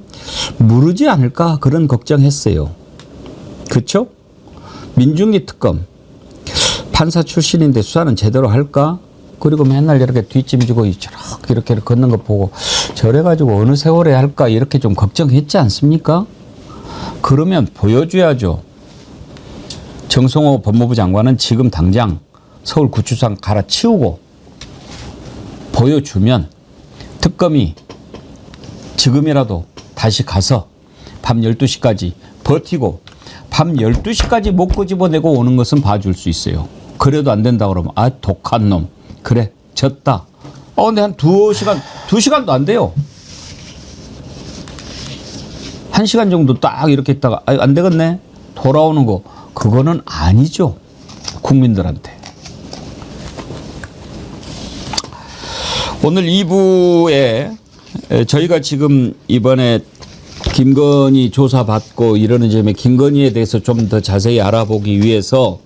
무르지 않을까 그런 걱정했어요. 그렇죠? 민중기 특검 판사 출신인데 수사는 제대로 할까? 그리고 맨날 이렇게 뒷짐지고 이렇게 걷는 거 보고 저래가지고 어느 세월에 할까 이렇게 좀 걱정했지 않습니까? 그러면 보여줘야죠. 정성호 법무부 장관은 지금 당장 서울구치소장 갈아치우고 보여주면 특검이 지금이라도 다시 가서 밤 12시까지 버티고 밤 12시까지 못 끄집어내고 오는 것은 봐줄 수 있어요. 그래도 안 된다 그러면 아 독한 놈 그래 졌다. 근데 한 2시간도 안 돼요. 1시간 정도 딱 이렇게 있다가 안 되겠네 돌아오는 거 그거는 아니죠. 국민들한테. 오늘 2부에 저희가 지금 이번에 김건희 조사받고 이러는 점에 김건희에 대해서 좀 더 자세히 알아보기 위해서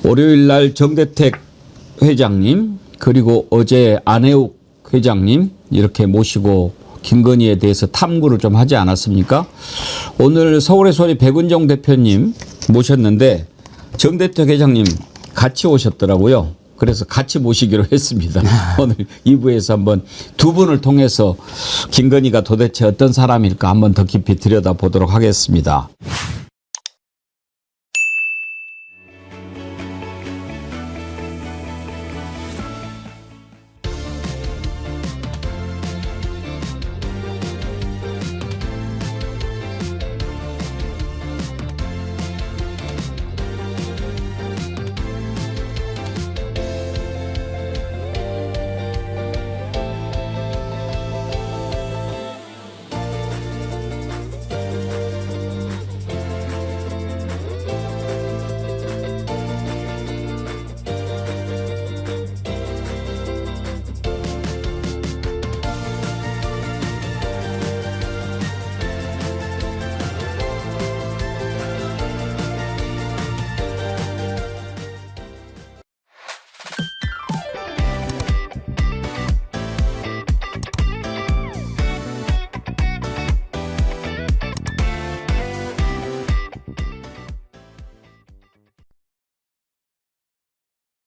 월요일 날 정대택 회장님 그리고 어제 안혜욱 회장님 이렇게 모시고 김건희에 대해서 탐구를 좀 하지 않았습니까? 오늘 서울의 소리 백은정 대표님 모셨는데 정대택 회장님 같이 오셨더라고요. 그래서 같이 모시기로 했습니다. 오늘 2부에서 한번 두 분을 통해서 김건희가 도대체 어떤 사람일까 한번 더 깊이 들여다보도록 하겠습니다.